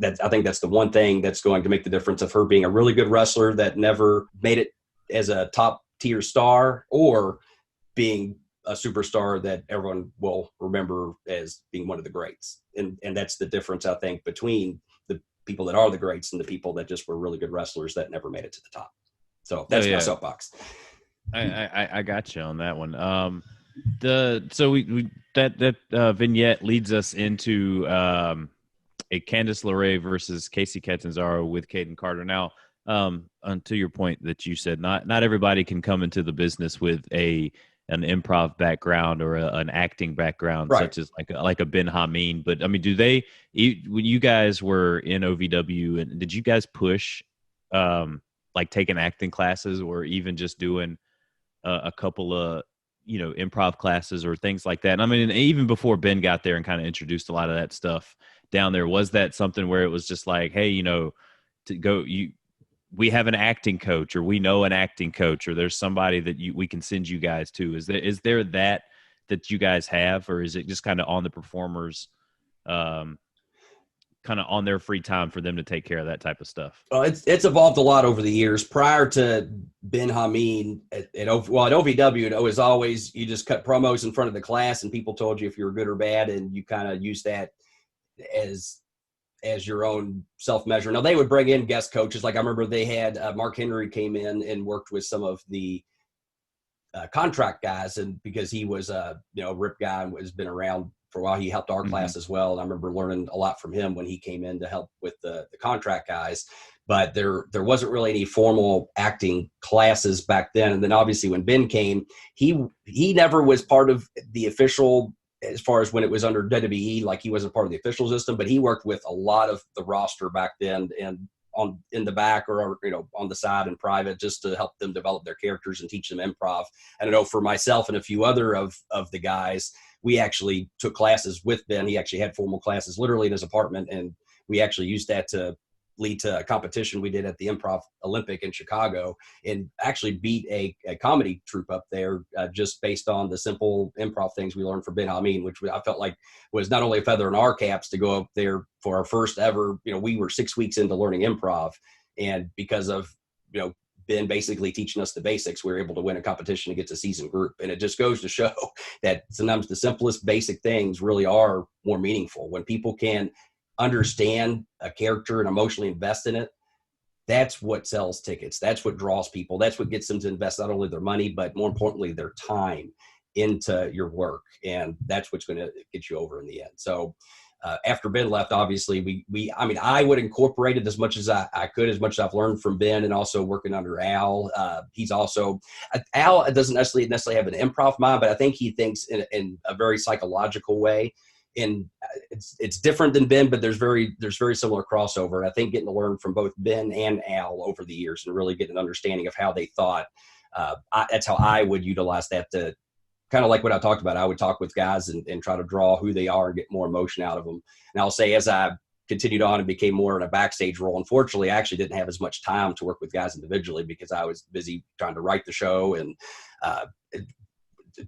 I think that's the one thing that's going to make the difference of her being a really good wrestler that never made it as a top tier star, or being a superstar that everyone will remember as being one of the greats. And that's the difference, I think, between the people that are the greats and the people that just were really good wrestlers that never made it to the top. So that's my soapbox. I got you on that one. That vignette leads us into a Candice LeRae versus Kacy Catanzaro with Kayden Carter. Now, to your point that you said, not everybody can come into the business with an improv background or an acting background, right, such as like a Ben Hameen. But I mean, when you guys were in OVW, and did you guys push like taking acting classes, or even just doing a couple of improv classes or things like that? And I mean, even before Ben got there and kind of introduced a lot of that stuff down there, was that something where it was just like, hey, we have an acting coach, or we know an acting coach, or there's somebody that we can send you guys to? Is there that you guys have, or is it just kind of on the performers kind of on their free time for them to take care of that type of stuff? Well, it's evolved a lot over the years. Prior to Ben Hameen at OVW, it was always you just cut promos in front of the class, and people told you if you were good or bad, and you kind of used that as your own self-measure. Now, they would bring in guest coaches. Like I remember they had Mark Henry came in and worked with some of the contract guys, and because he was a rip guy and has been around for a while, he helped our class as well. And I remember learning a lot from him when he came in to help with the contract guys. But there wasn't really any formal acting classes back then. And then obviously when Ben came, he never was part of the official, as far as when it was under WWE, like he wasn't part of the official system, but he worked with a lot of the roster back then and in the back or on the side in private, just to help them develop their characters and teach them improv. And I know for myself and a few other of the guys, we actually took classes with Ben. He actually had formal classes literally in his apartment, and we actually used that to lead to a competition we did at the Improv Olympic in Chicago, and actually beat a comedy troupe up there just based on the simple improv things we learned from Ben Hameen, which I felt like was not only a feather in our caps to go up there for our first ever, we were 6 weeks into learning improv, and because of, Ben basically teaching us the basics, we were able to win a competition to get to season group. And it just goes to show that sometimes the simplest basic things really are more meaningful. When people can understand a character and emotionally invest in it, that's what sells tickets. That's what draws people. That's what gets them to invest not only their money, but more importantly, their time into your work. And that's what's going to get you over in the end. So after Ben left, obviously I would incorporate it as much as I could, as much as I've learned from Ben, and also working under Al. He's also, Al doesn't necessarily have an improv mind, but I think he thinks in a very psychological way. And it's different than Ben, but there's very similar crossover. And I think getting to learn from both Ben and Al over the years and really get an understanding of how they thought, that's how I would utilize that to kind of like what I talked about. I would talk with guys and try to draw who they are and get more emotion out of them. And I'll say, as I continued on and became more in a backstage role, unfortunately, I actually didn't have as much time to work with guys individually because I was busy trying to write the show and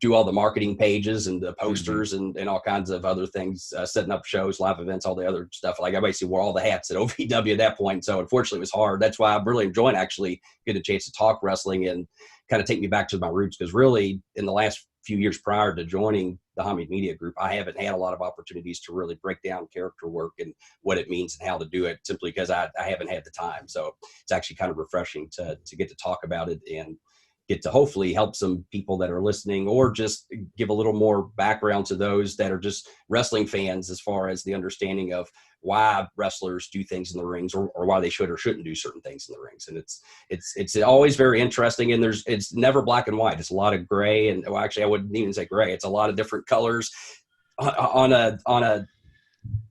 do all the marketing pages and the posters and all kinds of other things, setting up shows, live events, all the other stuff. Like I basically wore all the hats at OVW at that point. So unfortunately it was hard. That's why I'm really enjoying actually getting a chance to talk wrestling and kind of take me back to my roots. Because really in the last few years prior to joining the Hamid Media Group, I haven't had a lot of opportunities to really break down character work and what it means and how to do it, simply because I haven't had the time. So it's actually kind of refreshing to get to talk about it and get to hopefully help some people that are listening, or just give a little more background to those that are just wrestling fans as far as the understanding of why wrestlers do things in the rings, or why they should or shouldn't do certain things in the rings. And it's always very interesting, and it's never black and white. It's a lot of gray, and well, actually I wouldn't even say gray. It's a lot of different colors on a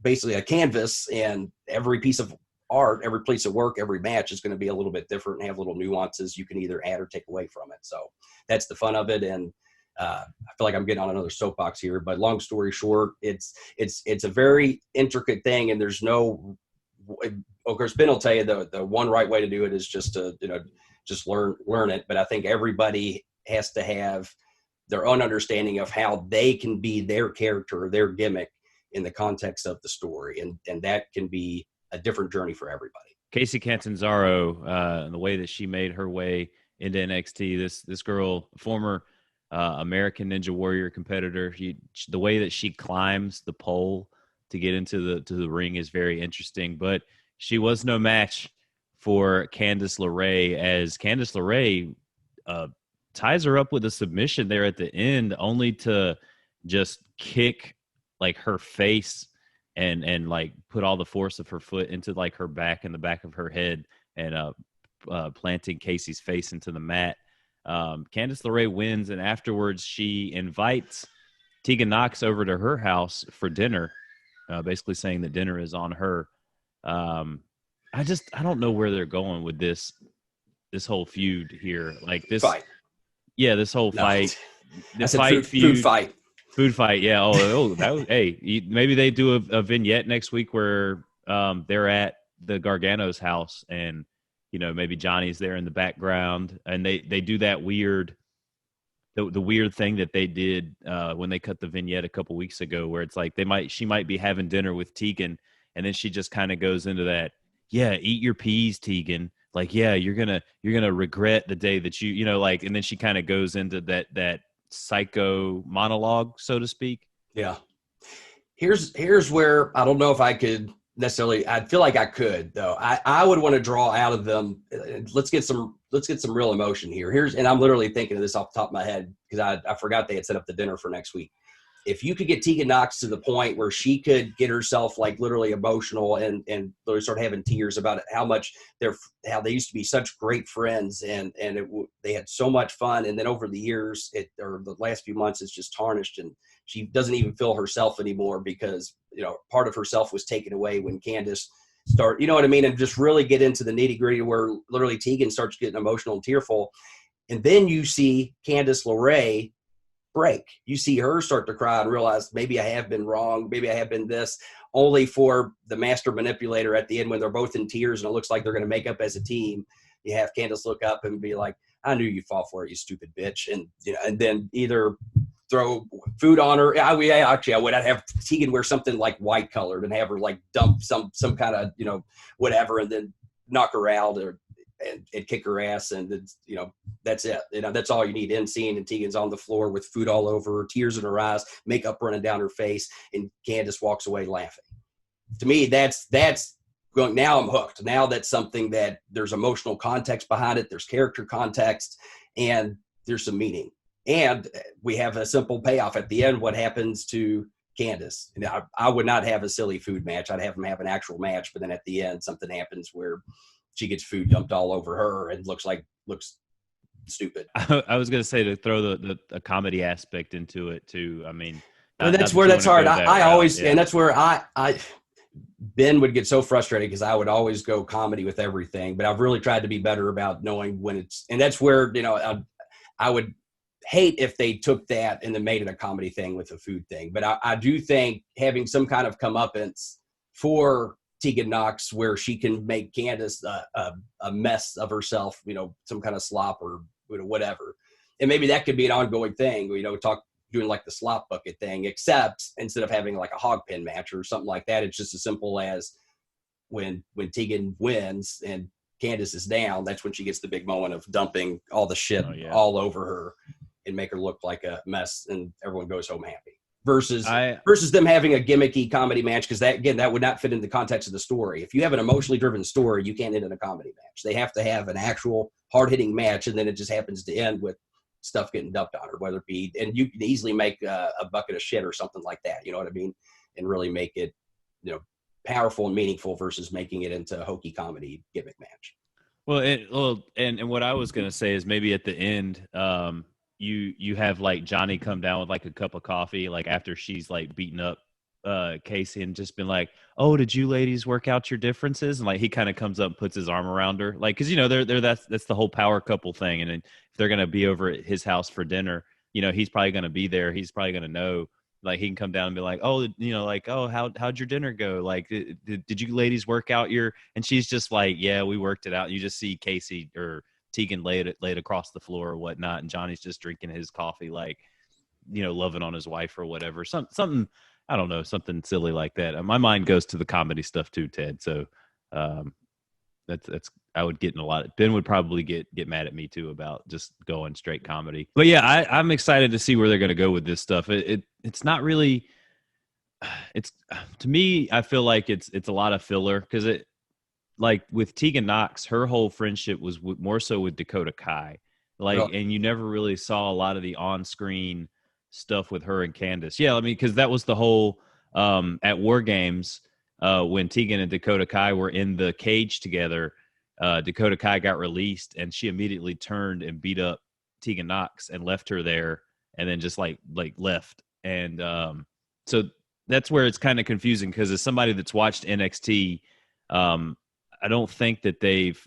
basically a canvas, and every piece of art, every place of work, every match is going to be a little bit different and have little nuances you can either add or take away from it. So that's the fun of it. And I feel like I'm getting on another soapbox here, but long story short, it's a very intricate thing, and there's no, of course, Ben will tell you the one right way to do it is just to, just learn it. But I think everybody has to have their own understanding of how they can be their character or their gimmick in the context of the story. And that can be a different journey for everybody. Kacy Catanzaro, and the way that she made her way into NXT, this girl, former American Ninja Warrior competitor, the way that she climbs the pole to get into the ring is very interesting. But she was no match for Candice LeRae, as Candice LeRae ties her up with a submission there at the end, only to just kick like her face and like put all the force of her foot into like her back and the back of her head, and planting Kacy's face into the mat. Candice LeRae wins, and afterwards she invites Tegan Nox over to her house for dinner, basically saying that dinner is on her. I don't know where they're going with this whole feud here. Like this fight. Yeah, this whole fight. That's a food fight. Food fight, yeah. That was, hey, maybe they do a vignette next week where they're at the Gargano's house, and maybe Johnny's there in the background, and they do that weird, the weird thing that they did when they cut the vignette a couple weeks ago, where it's like she might be having dinner with Tegan, And then she just kind of goes into that, yeah, eat your peas, Tegan. Like, yeah, you're gonna regret the day that you know, like, and then she kind of goes into that psycho monologue, so to speak. Yeah. Here's where I don't know if I could necessarily. I feel like I could though. I would want to draw out of them. Let's get some real emotion here. And I'm literally thinking of this off the top of my head because I forgot they had set up the dinner for next week. If you could get Tegan Nox to the point where she could get herself like literally emotional and literally start having tears about it, how they used to be such great friends and they had so much fun. And then over the years or the last few months, it's just tarnished and she doesn't even feel herself anymore because, part of herself was taken away when Candice started, you know what I mean? And just really get into the nitty gritty where literally Tegan starts getting emotional and tearful. And then you see Candice LeRae break. You see her start to cry and realize maybe I have been wrong. Maybe I have been this, only for the master manipulator at the end when they're both in tears and it looks like they're going to make up as a team. You have Candice look up and be like, I knew you'd fall for it, you stupid bitch. And, and then either throw food on her. I would have Tegan wear something like white colored and have her like dump some kind of, whatever, and then knock her out and kick her ass, and that's it. That's all you need. End scene, and Tegan's on the floor with food all over her, tears in her eyes, makeup running down her face, and Candice walks away laughing. To me, that's going. Now I'm hooked. Now that's something that there's emotional context behind it. There's character context, and there's some meaning. And we have a simple payoff at the end. What happens to Candice? And I would not have a silly food match. I'd have them have an actual match, but then at the end, something happens where she gets food dumped all over her and looks stupid. I was going to say to throw the comedy aspect into it too. I mean, that's where that's hard. I always, and that's where Ben would get so frustrated because I would always go comedy with everything, but I've really tried to be better about knowing when and that's where, I would hate if they took that and then made it a comedy thing with a food thing. But I do think having some kind of comeuppance for Tegan Nox where she can make Candice a mess of herself, some kind of slop or whatever. And maybe that could be an ongoing thing, doing like the slop bucket thing, except instead of having like a hog pen match or something like that, it's just as simple as when Tegan wins and Candice is down, that's when she gets the big moment of dumping all the shit all over her and make her look like a mess and everyone goes home happy. Versus them having a gimmicky comedy match, because that would not fit in the context of the story. If you have an emotionally driven story, you can't end in a comedy match. They have to have an actual hard-hitting match, and then it just happens to end with stuff getting dumped on her, whether it be, and you can easily make a bucket of shit or something like that, you know what I mean? And really make it, powerful and meaningful versus making it into a hokey comedy gimmick match. Well, and what I was going to say is maybe at the end, you have like Johnny come down with like a cup of coffee, like after she's like beating up Kacy and just been like, oh, did you ladies work out your differences? And like he kind of comes up and puts his arm around her, like, because that's the whole power couple thing. And then if they're gonna be over at his house for dinner, he's probably gonna be there. He's probably gonna know. Like he can come down and be like, oh, how'd your dinner go? Like, did you ladies work out your? And she's just like, yeah, we worked it out. And you just see Kacy or Tegan laid across the floor or whatnot, and Johnny's just drinking his coffee, like, loving on his wife or whatever. Something I don't know, something silly like that. My mind goes to the comedy stuff too, Ted. So that's I would get in a lot. Ben would probably get mad at me too about just going straight comedy. But yeah, I'm excited to see where they're going to go with this stuff. It's not really. It's to me, I feel like it's a lot of filler because it. Like with Tegan Nox, her whole friendship was more so with Dakota Kai. And you never really saw a lot of the on-screen stuff with her and Candice. Yeah, I mean, because that was the whole at War Games when Tegan and Dakota Kai were in the cage together. Dakota Kai got released, and she immediately turned and beat up Tegan Nox and left her there, and then just like left. And so that's where it's kind of confusing because as somebody that's watched NXT, I don't think that they've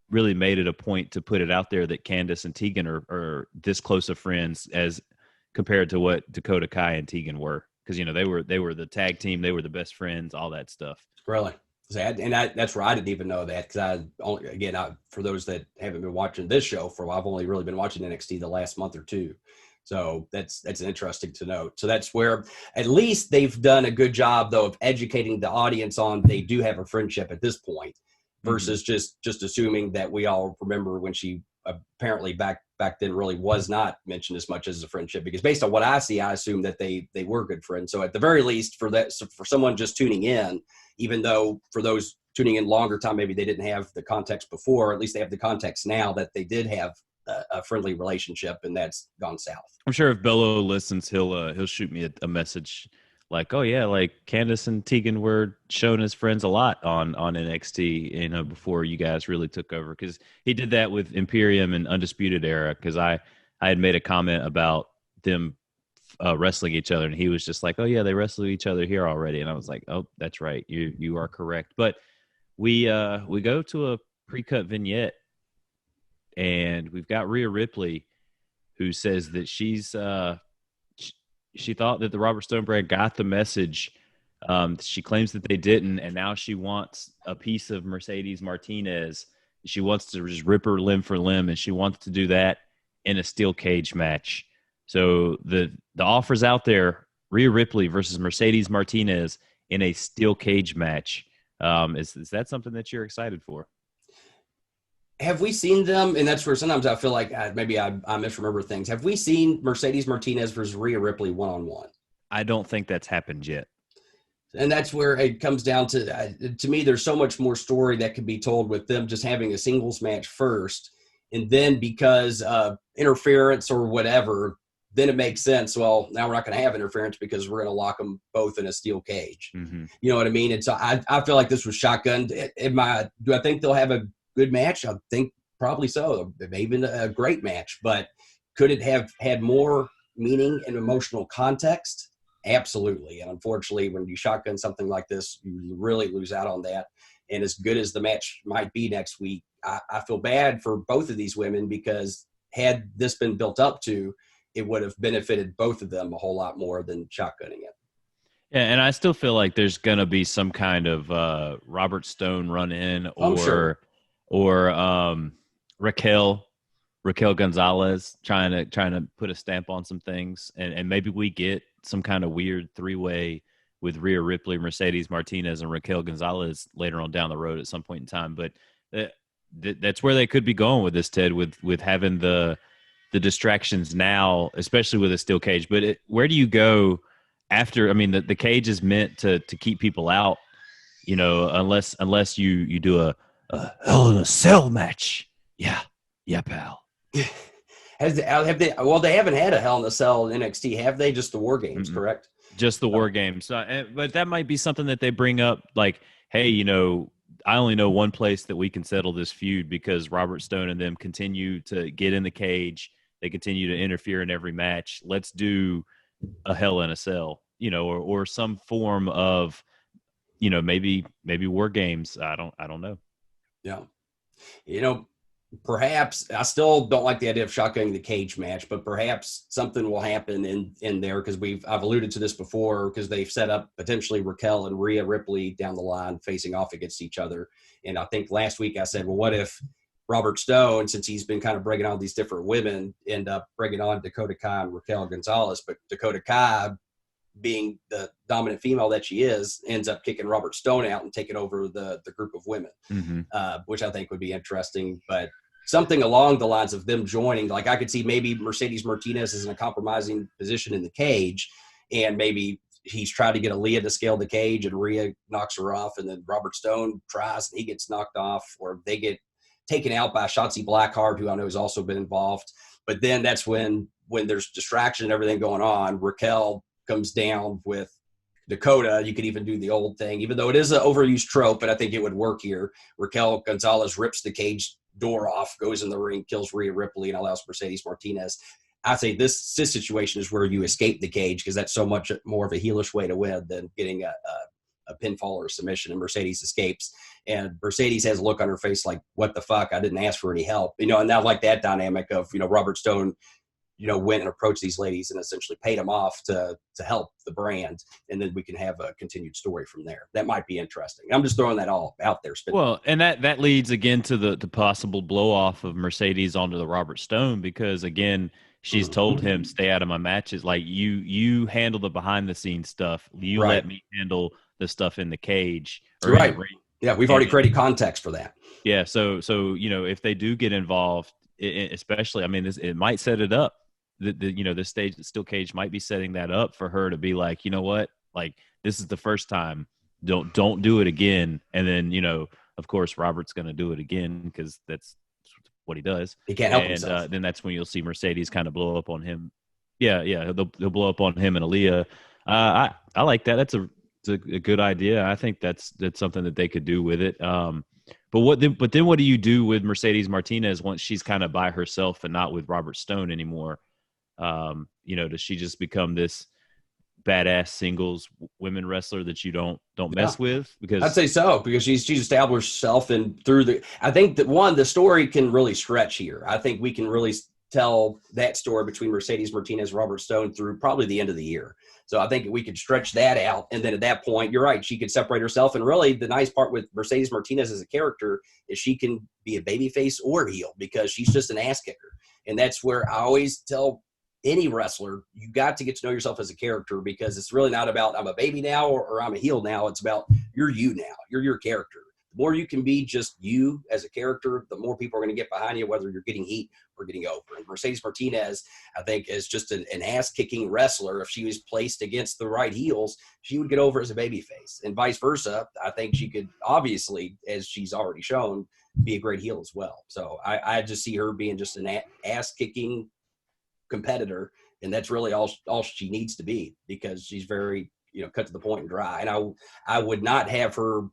really made it a point to put it out there that Candice and Tegan are this close of friends as compared to what Dakota Kai and Tegan were. Because, they were the tag team. They were the best friends, all that stuff. Really? That's where I didn't even know that. Because for those that haven't been watching this show for a while, I've only really been watching NXT the last month or two. So that's interesting to note. So that's where at least they've done a good job, though, of educating the audience on they do have a friendship at this point, versus just assuming that we all remember when she apparently back then really was not mentioned as much as a friendship, because based on what I see, I assume that they were good friends. So at the very least, for someone just tuning in, even though for those tuning in longer time, maybe they didn't have the context before, at least they have the context now that they did have a friendly relationship, and that's gone south. I'm sure if Bello listens, he'll shoot me a message like, oh yeah, like Candice and Tegan were shown as friends a lot on NXT, before you guys really took over, because he did that with Imperium and Undisputed Era, because I had made a comment about them wrestling each other, and he was just like, oh yeah, they wrestled each other here already, and I was like, oh, that's right, you are correct. But we go to a pre-cut vignette, and we've got Rhea Ripley, who says that she thought that the Robert Stone brand got the message. She claims that they didn't, and now she wants a piece of Mercedes Martinez. She wants to just rip her limb for limb, and she wants to do that in a steel cage match. So the offer's out there: Rhea Ripley versus Mercedes Martinez in a steel cage match. Is that something that you're excited for? Have we seen them? And that's where sometimes I feel like maybe I misremember things. Have we seen Mercedes Martinez versus Rhea Ripley one-on-one? I don't think that's happened yet. And that's where it comes down to me, there's so much more story that could be told with them just having a singles match first. And then because of interference or whatever, then it makes sense. Well, now we're not going to have interference because we're going to lock them both in a steel cage. Mm-hmm. You know what I mean? And so I feel like this was shotgunned. Do I think they'll have a good match? I think probably so. Maybe a great match, but could it have had more meaning and emotional context? Absolutely. And unfortunately, when you shotgun something like this, you really lose out on that. And as good as the match might be next week, I feel bad for both of these women, because had this been built up to, it would have benefited both of them a whole lot more than shotgunning it. Yeah, and I still feel like there's going to be some kind of Robert Stone run in, or Raquel Gonzalez trying to put a stamp on some things, and maybe we get some kind of weird three-way with Rhea Ripley, Mercedes Martinez, and Raquel Gonzalez later on down the road at some point in time. But that's where they could be going with this, Ted, with having the distractions now, especially with a steel cage. But where do you go after? I mean, the cage is meant to keep people out, unless you do a Hell in a Cell match. Yeah, pal. Have they? Well, they haven't had a Hell in a Cell in NXT, have they? Just the War Games, correct? Just the War Games. But that might be something that they bring up, like, hey, I only know one place that we can settle this feud, because Robert Stone and them continue to get in the cage. They continue to interfere in every match. Let's do a Hell in a Cell, or some form of, maybe War Games. I don't know. Yeah. Perhaps I still don't like the idea of shotgunning the cage match, but perhaps something will happen in there, because I've alluded to this before, because they've set up potentially Raquel and Rhea Ripley down the line facing off against each other. And I think last week I said, well, what if Robert Stone, since he's been kind of bringing on these different women, end up bringing on Dakota Kai and Raquel Gonzalez, but Dakota Kai, being the dominant female that she is, ends up kicking Robert Stone out and taking over the group of women, which I think would be interesting. But something along the lines of them joining, like I could see maybe Mercedes Martinez is in a compromising position in the cage, and maybe he's trying to get Aaliyah to scale the cage, and Rhea knocks her off, and then Robert Stone tries and he gets knocked off, or they get taken out by Shotzi Blackheart, who I know has also been involved. But then that's when there's distraction and everything going on, Raquel comes down with Dakota. You could even do the old thing, even though it is an overused trope, but I think it would work here. Raquel Gonzalez rips the cage door off, goes in the ring, kills Rhea Ripley, and allows Mercedes Martinez. I say this situation is where you escape the cage, because that's so much more of a heelish way to win than getting a pinfall or a submission, and Mercedes escapes. And Mercedes has a look on her face like, what the fuck? I didn't ask for any help. And I like that dynamic of, Robert Stone, went and approached these ladies and essentially paid them off to help the brand. And then we can have a continued story from there. That might be interesting. I'm just throwing that all out there. Well, and that leads again to the possible blow off of Mercedes onto the Robert Stone, because again, she's told him, stay out of my matches. Like, you handle the behind the scenes stuff. You let me handle the stuff in the cage or in the ring. Yeah, we've already created context for that. Yeah, so if they do get involved, especially, I mean, it might set it up. The stage steel cage might be setting that up for her to be like, you know what, like, this is the first time. Don't do it again. And then, of course, Robert's going to do it again because that's what he does. He can't help himself. Then that's when you'll see Mercedes kind of blow up on him. Yeah, they'll blow up on him and Aaliyah. I like that. That's a good idea. I think that's something that they could do with it. But then what do you do with Mercedes Martinez once she's kind of by herself and not with Robert Stone anymore? Does she just become this badass singles women wrestler that you don't mess with? Because I'd say so, because she's established herself, and I think that the story can really stretch here. I think we can really tell that story between Mercedes Martinez and Robert Stone through probably the end of the year. So I think we could stretch that out. And then at that point, you're right, she could separate herself. And really the nice part with Mercedes Martinez as a character is she can be a babyface or a heel, because she's just an ass kicker. And that's where I always tell any wrestler, you got to get to know yourself as a character, because it's really not about I'm a baby now or I'm a heel now. It's about you're you now. You're your character. The more you can be just you as a character, the more people are going to get behind you, whether you're getting heat or getting over. And Mercedes Martinez, I think, is just an ass-kicking wrestler. If she was placed against the right heels, she would get over as a babyface. And vice versa, I think she could obviously, as she's already shown, be a great heel as well. So I just see her being just an ass-kicking competitor, and that's really all she needs to be, because she's very cut to the point and dry. And I would not have her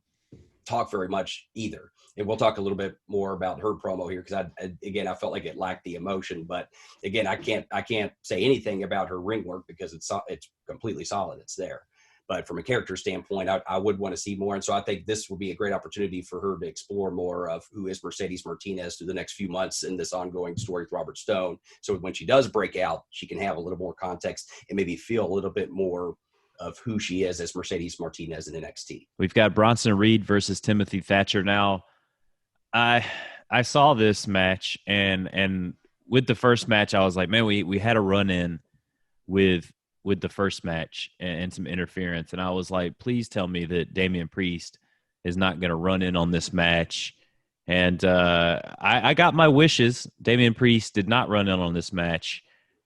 talk very much either, and we'll talk a little bit more about her promo here, because I felt like it lacked the emotion. But again, I can't say anything about her ring work because it's completely solid. It's there. But from a character standpoint, I would want to see more. And so I think this will be a great opportunity for her to explore more of who is Mercedes Martinez through the next few months in this ongoing story with Robert Stone. So when she does break out, she can have a little more context and maybe feel a little bit more of who she is as Mercedes Martinez in NXT. We've got Bronson Reed versus Timothy Thatcher. Now, I saw this match, and with the first match, I was like, man, we had a run-in with the first match and some interference. And I was like, please tell me that Damian Priest is not going to run in on this match. And I got my wishes. Damian Priest did not run in on this match.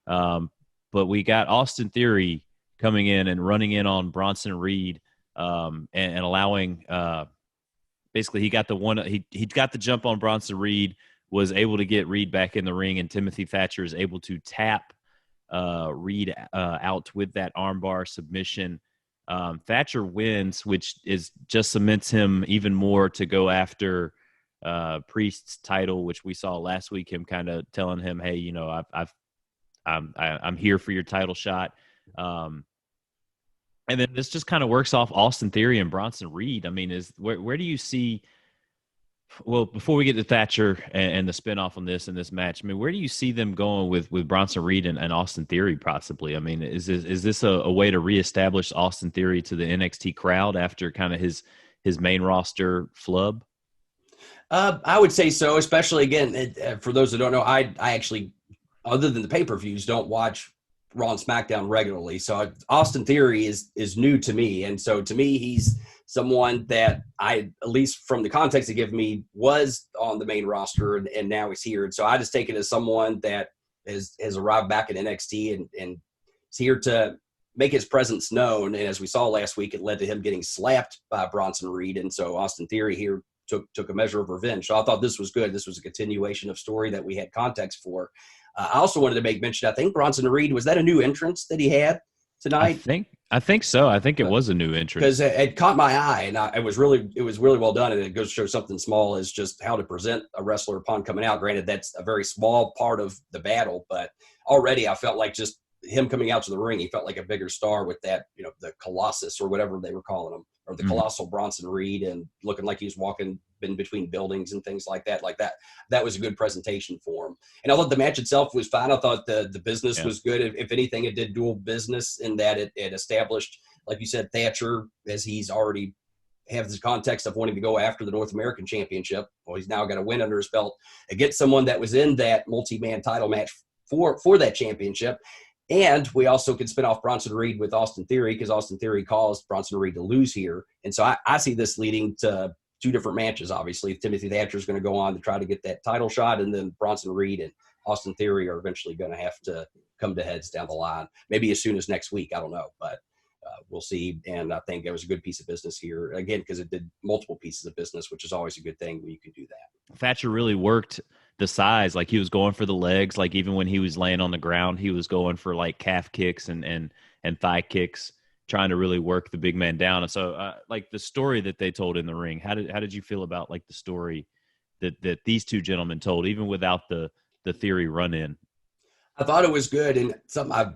But we got Austin Theory coming in and running in on Bronson Reed and allowing basically he got the jump on Bronson Reed, was able to get Reed back in the ring, and Timothy Thatcher is able to tap Reed out with that armbar submission. Thatcher wins, which just cements him even more to go after Priest's title, which we saw last week, him kind of telling him, hey, I'm here for your title shot. And then this just kind of works off Austin Theory and Bronson Reed. I mean, where do you see? Well, before we get to Thatcher and the spinoff on this and this match, I mean, where do you see them going with Bronson Reed and Austin Theory possibly? I mean, is this a way to reestablish Austin Theory to the NXT crowd after kind of his main roster flub? I would say so, especially, again, for those who don't know, I actually, other than the pay-per-views, don't watch Raw and SmackDown regularly. So Austin Theory is new to me. And so to me, he's someone that at least from the context they give me, was on the main roster and now he's here. And so I just take it as someone that has arrived back at NXT and is here to make his presence known. And as we saw last week, it led to him getting slapped by Bronson Reed. And so Austin Theory here took a measure of revenge. So I thought this was good. This was a continuation of story that we had context for. I also wanted to make mention, I think Bronson Reed, was that a new entrance that he had tonight? I think so. I think it was a new entrance. Because it caught my eye, and it was really well done, and it goes to show something small is just how to present a wrestler upon coming out. Granted, that's a very small part of the battle, but already I felt like just him coming out to the ring, he felt like a bigger star with that, the Colossus or whatever they were calling him, or the Colossal Bronson Reed, and looking like he was walking in between buildings and things like that. That was a good presentation for him. And I thought the match itself was fine. I thought the business was good. If anything, it did dual business in that it established, like you said, Thatcher, as he's already have this context of wanting to go after the North American Championship. Well, he's now got a win under his belt against someone that was in that multi-man title match for that championship. And we also could spin off Bronson Reed with Austin Theory, because Austin Theory caused Bronson Reed to lose here. And so I see this leading to two different matches, obviously. Timothy Thatcher is going to go on to try to get that title shot, and then Bronson Reed and Austin Theory are eventually going to have to come to heads down the line, maybe as soon as next week. I don't know, but we'll see. And I think it was a good piece of business here, again, because it did multiple pieces of business, which is always a good thing when you can do that. Thatcher really worked the size. Like, he was going for the legs. Like, even when he was laying on the ground, he was going for like calf kicks and thigh kicks, trying to really work the big man down. And so like the story that they told in the ring, how did you feel about like the story that these two gentlemen told, even without the Theory run in? I thought it was good, and something I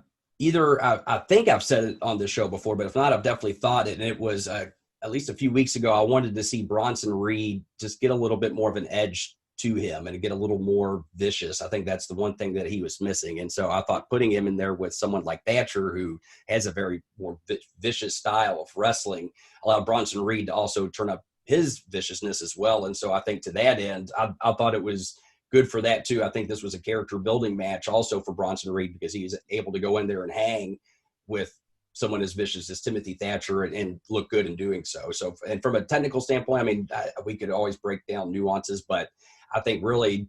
think I've said it on this show before, but if not, I've definitely thought it. And it was at least a few weeks ago, I wanted to see Bronson Reed just get a little bit more of an edge to him and get a little more vicious. I think that's the one thing that he was missing. And so I thought putting him in there with someone like Thatcher, who has a very more vicious style of wrestling, allowed Bronson Reed to also turn up his viciousness as well. And so I think to that end, I thought it was good for that too. I think this was a character building match also for Bronson Reed, because he was able to go in there and hang with someone as vicious as Timothy Thatcher and look good in doing so. So, and from a technical standpoint, I mean, we could always break down nuances, but I think really,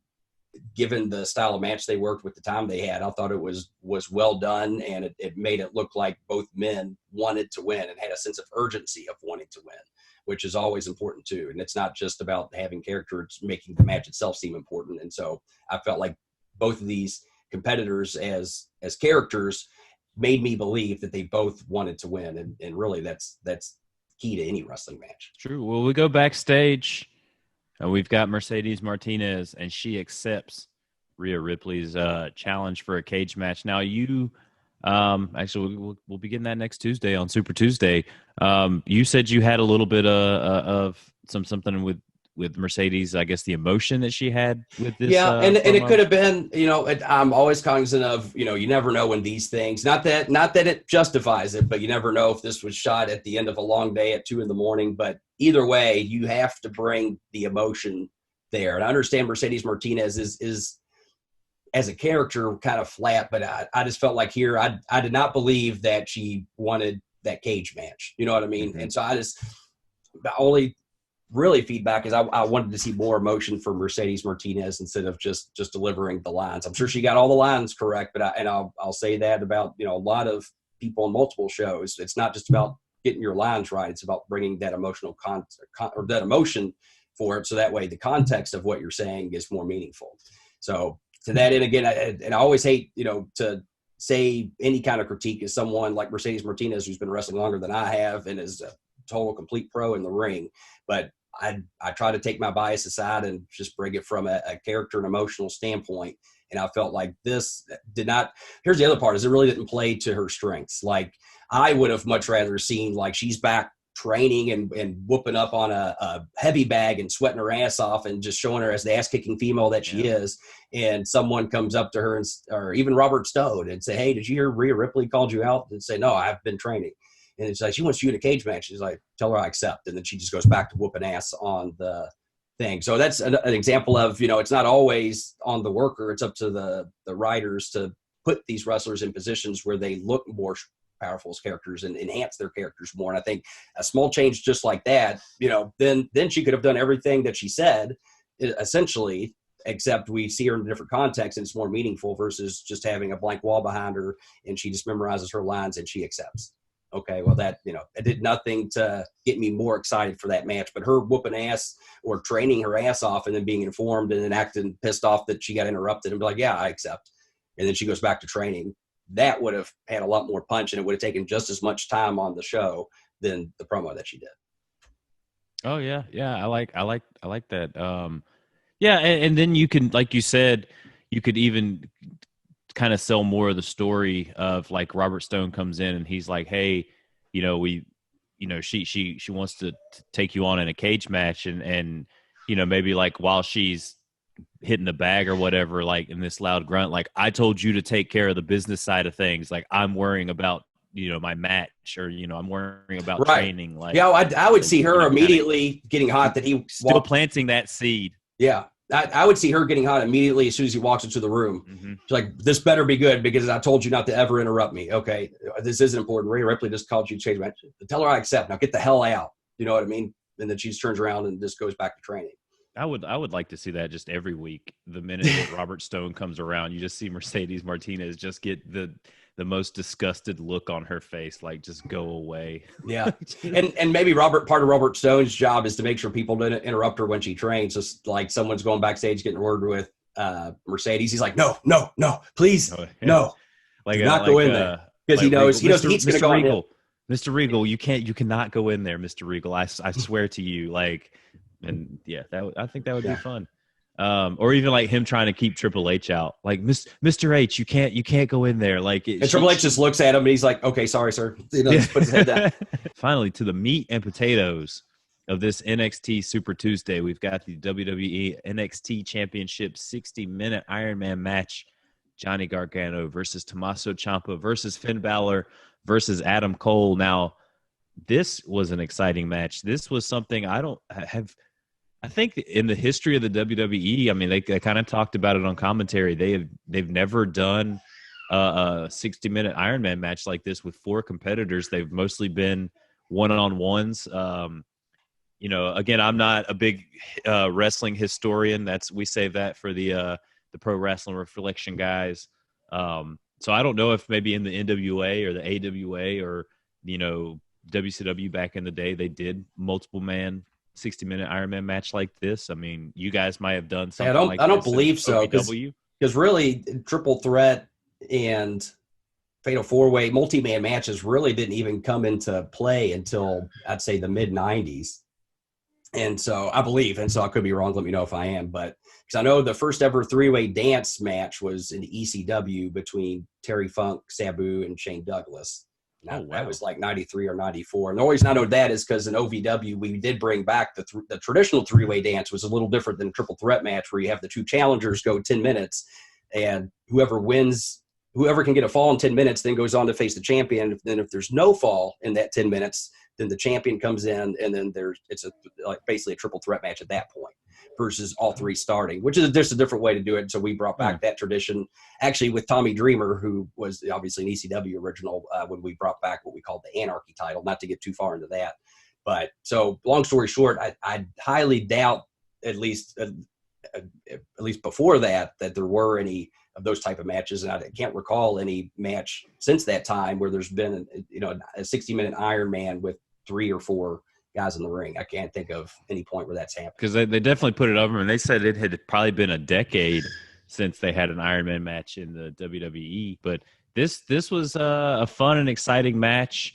given the style of match they worked with the time they had, I thought it was well done, and it made it look like both men wanted to win and had a sense of urgency of wanting to win, which is always important too. And it's not just about having character, it's making the match itself seem important. And so I felt like both of these competitors as characters made me believe that they both wanted to win. And really that's key to any wrestling match. True. Well, we go backstage and we've got Mercedes Martinez, and she accepts Rhea Ripley's challenge for a cage match. Now you, actually we'll be getting that next Tuesday on Super Tuesday. You said you had a little bit of something with Mercedes, I guess the emotion that she had with this. Yeah, and it could have been, I'm always cognizant of, you never know when these things, not that it justifies it, but you never know if this was shot at the end of a long day at 2 a.m. But either way, you have to bring the emotion there. And I understand Mercedes Martinez is as a character kind of flat, but I just felt like here, I did not believe that she wanted that cage match. You know what I mean? Mm-hmm. And so the only really feedback is I wanted to see more emotion from Mercedes Martinez instead of just delivering the lines. I'm sure she got all the lines correct, but I'll say that about, a lot of people on multiple shows. It's not just about getting your lines right. It's about bringing that emotional or that emotion for it. So that way the context of what you're saying is more meaningful. So to that end, again, I always hate, to say any kind of critique as someone like Mercedes Martinez, who's been wrestling longer than I have and is a total complete pro in the ring. But I try to take my bias aside and just bring it from a character and emotional standpoint. And I felt like this did not – here's the other part, is it really didn't play to her strengths. Like, I would have much rather seen, like, she's back training and whooping up on a heavy bag and sweating her ass off and just showing her as the ass-kicking female that she is. And someone comes up to her, or even Robert Stone, and say, hey, did you hear Rhea Ripley called you out? And say, no, I've been training. And it's like, she wants you in a cage match. She's like, tell her I accept. And then she just goes back to whooping ass on the thing. So that's an example of, it's not always on the worker. It's up to the writers to put these wrestlers in positions where they look more powerful as characters and enhance their characters more. And I think a small change just like that, then she could have done everything that she said, essentially, except we see her in a different context and it's more meaningful versus just having a blank wall behind her and she just memorizes her lines and she accepts. Okay, well, that, it did nothing to get me more excited for that match. But her whooping ass or training her ass off and then being informed and then acting pissed off that she got interrupted and be like, yeah, I accept. And then she goes back to training. That would have had a lot more punch, and it would have taken just as much time on the show than the promo that she did. Oh yeah, yeah, I like that. Yeah, and then you can, like you said, you could even kind of sell more of the story of, like, Robert Stone comes in and he's like, hey, she wants to take you on in a cage match, and maybe like while she's hitting the bag or whatever, like in this loud grunt, like, I told you to take care of the business side of things. Like, I'm worrying about, my match, or, I'm worrying about training. Like, yeah, I would see her immediately getting hot that he still planting that seed. Yeah. I would see her getting hot immediately as soon as he walks into the room. Mm-hmm. She's like, this better be good because I told you not to ever interrupt me. Okay, this isn't important. Rhea Ripley just called you to change the match. Tell her I accept. Now get the hell out. You know what I mean? And then she just turns around and just goes back to training. I would like to see that just every week. The minute that Robert Stone comes around, you just see Mercedes Martinez just get the most disgusted look on her face, like just go away. Yeah, and maybe part of Robert Stone's job is to make sure people don't interrupt her when she trains. Just like someone's going backstage getting a word with Mercedes, he's like, no, please, no, like do not go in there because he knows the heat's going to go on. Mr. Regal, you cannot go in there, Mr. Regal. I swear to you, like. And yeah, I think that would be fun. Or even like him trying to keep Triple H out, like Mr. H, you can't go in there. Like, and Triple H just looks at him and he's like, okay, sorry, sir. Just puts his head down. Finally, to the meat and potatoes of this NXT Super Tuesday, we've got the WWE NXT Championship 60-minute Iron Man match. Johnny Gargano versus Tommaso Ciampa versus Finn Balor versus Adam Cole. Now, this was an exciting match. This was something I think in the history of the WWE, I mean, they kind of talked about it on commentary. They've never done a 60-minute Iron Man match like this with 4 competitors. They've mostly been one-on-ones. Again, I'm not a big wrestling historian. We save that for the Pro Wrestling Reflection guys. So I don't know if maybe in the NWA or the AWA or WCW back in the day they did multiple man 60-minute Iron Man match like this. I mean, you guys might have done something like this. I don't believe so because really triple threat and fatal 4-way multi-man matches really didn't even come into play until I'd say the mid 90s. And so I believe, and so I could be wrong. Let me know if I am, but because I know the first ever 3-way dance match was in ECW between Terry Funk, Sabu, and Shane Douglas. That was like 93 or 94. And the reason I know that is because in OVW, we did bring back the traditional 3-way dance was a little different than a triple threat match where you have the 2 challengers go 10 minutes and whoever can get a fall in 10 minutes then goes on to face the champion. Then if there's no fall in that 10 minutes, then the champion comes in and then it's basically a triple threat match at that point versus all 3 starting, which is just a different way to do it. So we brought back that tradition actually with Tommy Dreamer, who was obviously an ECW original when we brought back what we called the Anarchy title, not to get too far into that. But so long story short, I highly doubt at least before that there were any of those type of matches. And I can't recall any match since that time where there's been a 60-minute Iron Man with 3 or 4 guys in the ring. I can't think of any point where that's happened. Because they definitely put it over, and they said it had probably been a decade since they had an Iron Man match in the WWE. But this was a fun and exciting match.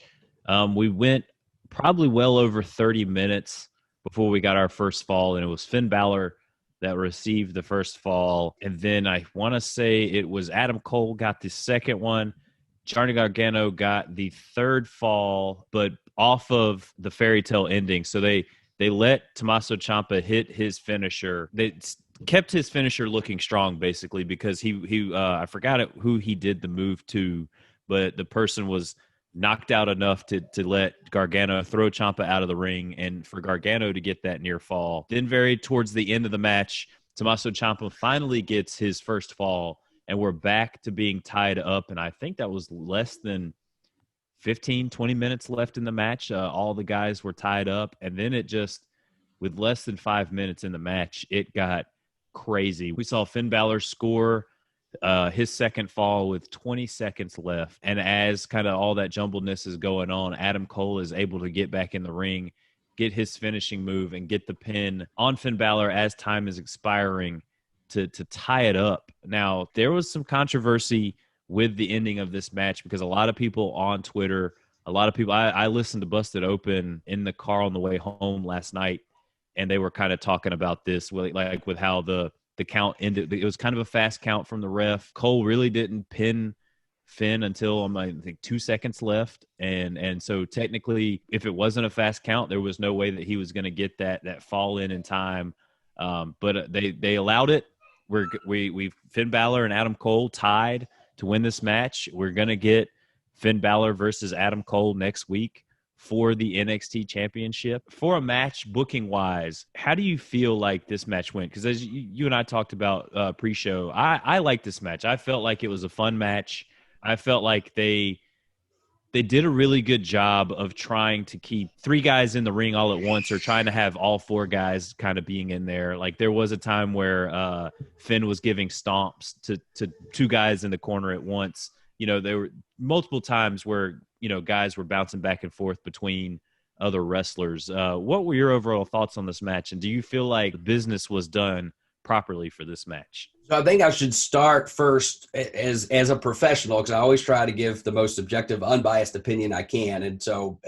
We went probably well over 30 minutes before we got our first fall, and it was Finn Balor that received the first fall. And then I want to say it was Adam Cole got the second one. Johnny Gargano got the third fall, but off of the fairy tale ending. So they let Tommaso Ciampa hit his finisher. They kept his finisher looking strong, basically, because he I forgot who he did the move to, but the person was knocked out enough to let Gargano throw Ciampa out of the ring and for Gargano to get that near fall. Then very towards the end of the match, Tommaso Ciampa finally gets his first fall, and we're back to being tied up. And I think that was less than 15, 20 minutes left in the match. All the guys were tied up. And then it just, with less than 5 minutes in the match, it got crazy. We saw Finn Balor score his second fall with 20 seconds left. And as kind of all that jumbledness is going on, Adam Cole is able to get back in the ring, get his finishing move, and get the pin on Finn Balor as time is expiring to tie it up. Now, there was some controversy with the ending of this match because a lot of people on Twitter, I listened to Busted Open in the car on the way home last night, and they were kind of talking about this, like with how the count ended. It was kind of a fast count from the ref. Cole really didn't pin Finn until I think 2 seconds left, and so technically, if it wasn't a fast count, there was no way that he was going to get that fall in time. But they allowed it. We Finn Balor and Adam Cole tied to win this match. We're going to get Finn Balor versus Adam Cole next week for the NXT championship. For a match booking wise, how do you feel like this match went? Because as you and I talked about pre-show, I like this match. I felt like it was a fun match. I felt like they did a really good job of trying to keep 3 guys in the ring all at once, or trying to have all 4 guys kind of being in there. Like there was a time where Finn was giving stomps to 2 guys in the corner at once. You know, there were multiple times where, you know, guys were bouncing back and forth between other wrestlers. What were your overall thoughts on this match? And do you feel like business was done properly for this match? So I think I should start first as a professional, because I always try to give the most objective, unbiased opinion I can. And so,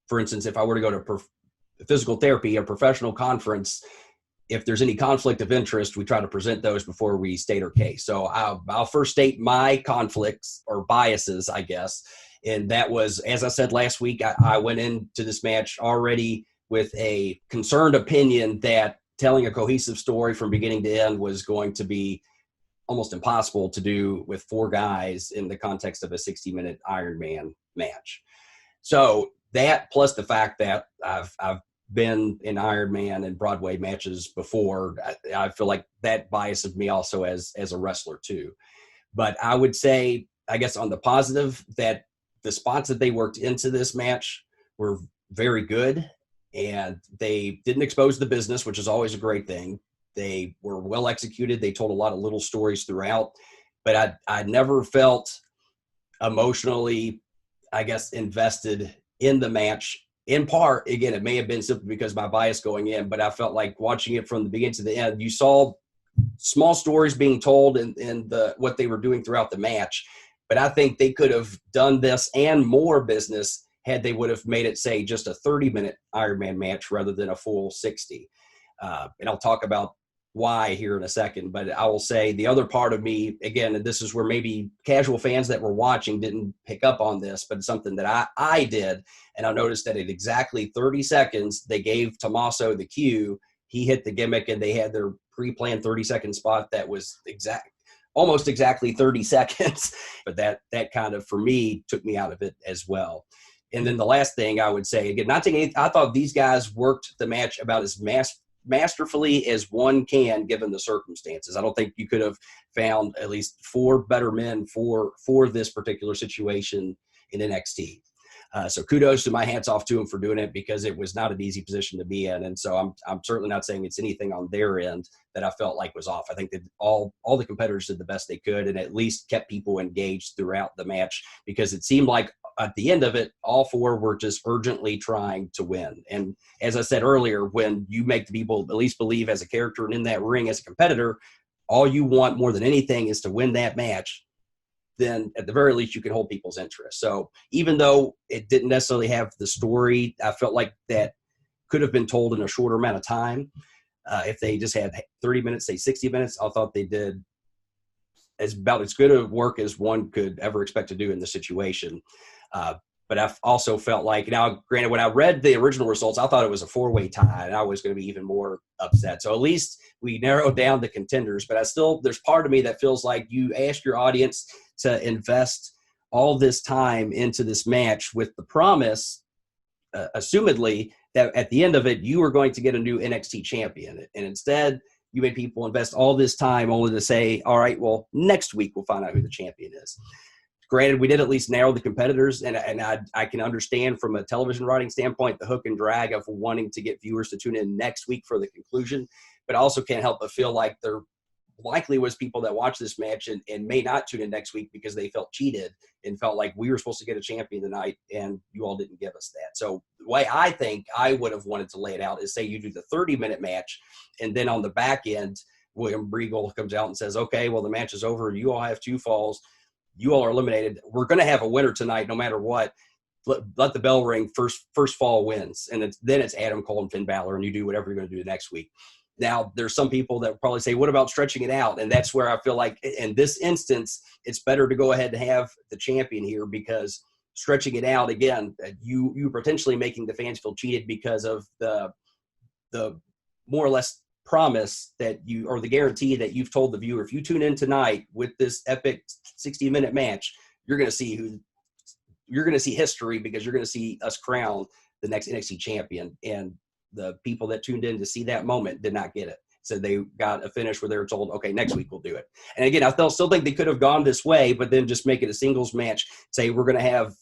for instance, if I were to go to physical therapy, a professional conference, if there's any conflict of interest, we try to present those before we state our case. So I'll first state my conflicts or biases, I guess. And that was, as I said last week, I went into this match already with a concerned opinion that telling a cohesive story from beginning to end was going to be almost impossible to do with 4 guys in the context of a 60-minute Iron Man match. So that, plus the fact that I've been in Iron Man and Broadway matches before, I feel like that biases me also as a wrestler too. But I would say, I guess on the positive, that the spots that they worked into this match were very good. And they didn't expose the business, which is always a great thing. They were well executed. They told a lot of little stories throughout, but I never felt emotionally, I guess, invested in the match. In part, again, it may have been simply because of my bias going in, but I felt like watching it from the beginning to the end, you saw small stories being told in what they were doing throughout the match. But I think they could have done this and more business had they would have made it, say, just a 30-minute Iron Man match rather than a full 60. And I'll talk about why here in a second. But I will say the other part of me, again, and this is where maybe casual fans that were watching didn't pick up on this, but it's something that I did. And I noticed that at exactly 30 seconds, they gave Tommaso the cue. He hit the gimmick, and they had their pre-planned 30-second spot that was almost exactly 30 seconds. But that kind of, for me, took me out of it as well. And then the last thing I would say, again, I thought these guys worked the match about as masterfully as one can given the circumstances. I don't think you could have found at least 4 better men for this particular situation in NXT. So kudos to my hats off to them for doing it, because it was not an easy position to be in. And so I'm certainly not saying it's anything on their end that I felt like was off. I think that all the competitors did the best they could and at least kept people engaged throughout the match, because it seemed like at the end of it, all 4 were just urgently trying to win. And as I said earlier, when you make the people at least believe as a character and in that ring as a competitor, all you want more than anything is to win that match, then at the very least you can hold people's interest. So even though it didn't necessarily have the story, I felt like that could have been told in a shorter amount of time. If they just had 30 minutes, say 60 minutes, I thought they did about as good a work as one could ever expect to do in the situation. But I also felt like, now granted, when I read the original results, I thought it was a 4-way tie, and I was going to be even more upset. So at least we narrowed down the contenders, but there's part of me that feels like you asked your audience to invest all this time into this match with the promise, assumedly, that at the end of it, you were going to get a new NXT champion. And instead, you made people invest all this time only to say, all right, well, next week we'll find out who the champion is. Granted, we did at least narrow the competitors, and I can understand from a television writing standpoint the hook and drag of wanting to get viewers to tune in next week for the conclusion, but I also can't help but feel like there likely was people that watched this match and may not tune in next week because they felt cheated and felt like we were supposed to get a champion tonight and you all didn't give us that. So the way I think I would have wanted to lay it out is, say you do the 30-minute match, and then on the back end, William Regal comes out and says, okay, well, the match is over. You all have 2 falls. You all are eliminated. We're going to have a winner tonight, no matter what. Let the bell ring. First fall wins. And then it's Adam Cole and Finn Balor, and you do whatever you're going to do next week. Now, there's some people that would probably say, what about stretching it out? And that's where I feel like in this instance, it's better to go ahead and have the champion here, because stretching it out, again, you potentially making the fans feel cheated because of the more or less promise that you, or the guarantee that you've told the viewer, if you tune in tonight with this epic 60-minute match, you're going to see you're going to see history because you're going to see us crown the next NXT champion. And the people that tuned in to see that moment did not get it. So they got a finish where they were told, okay, next week we'll do it. And again, I still think they could have gone this way, but then just make it a singles match. Say we're going to have,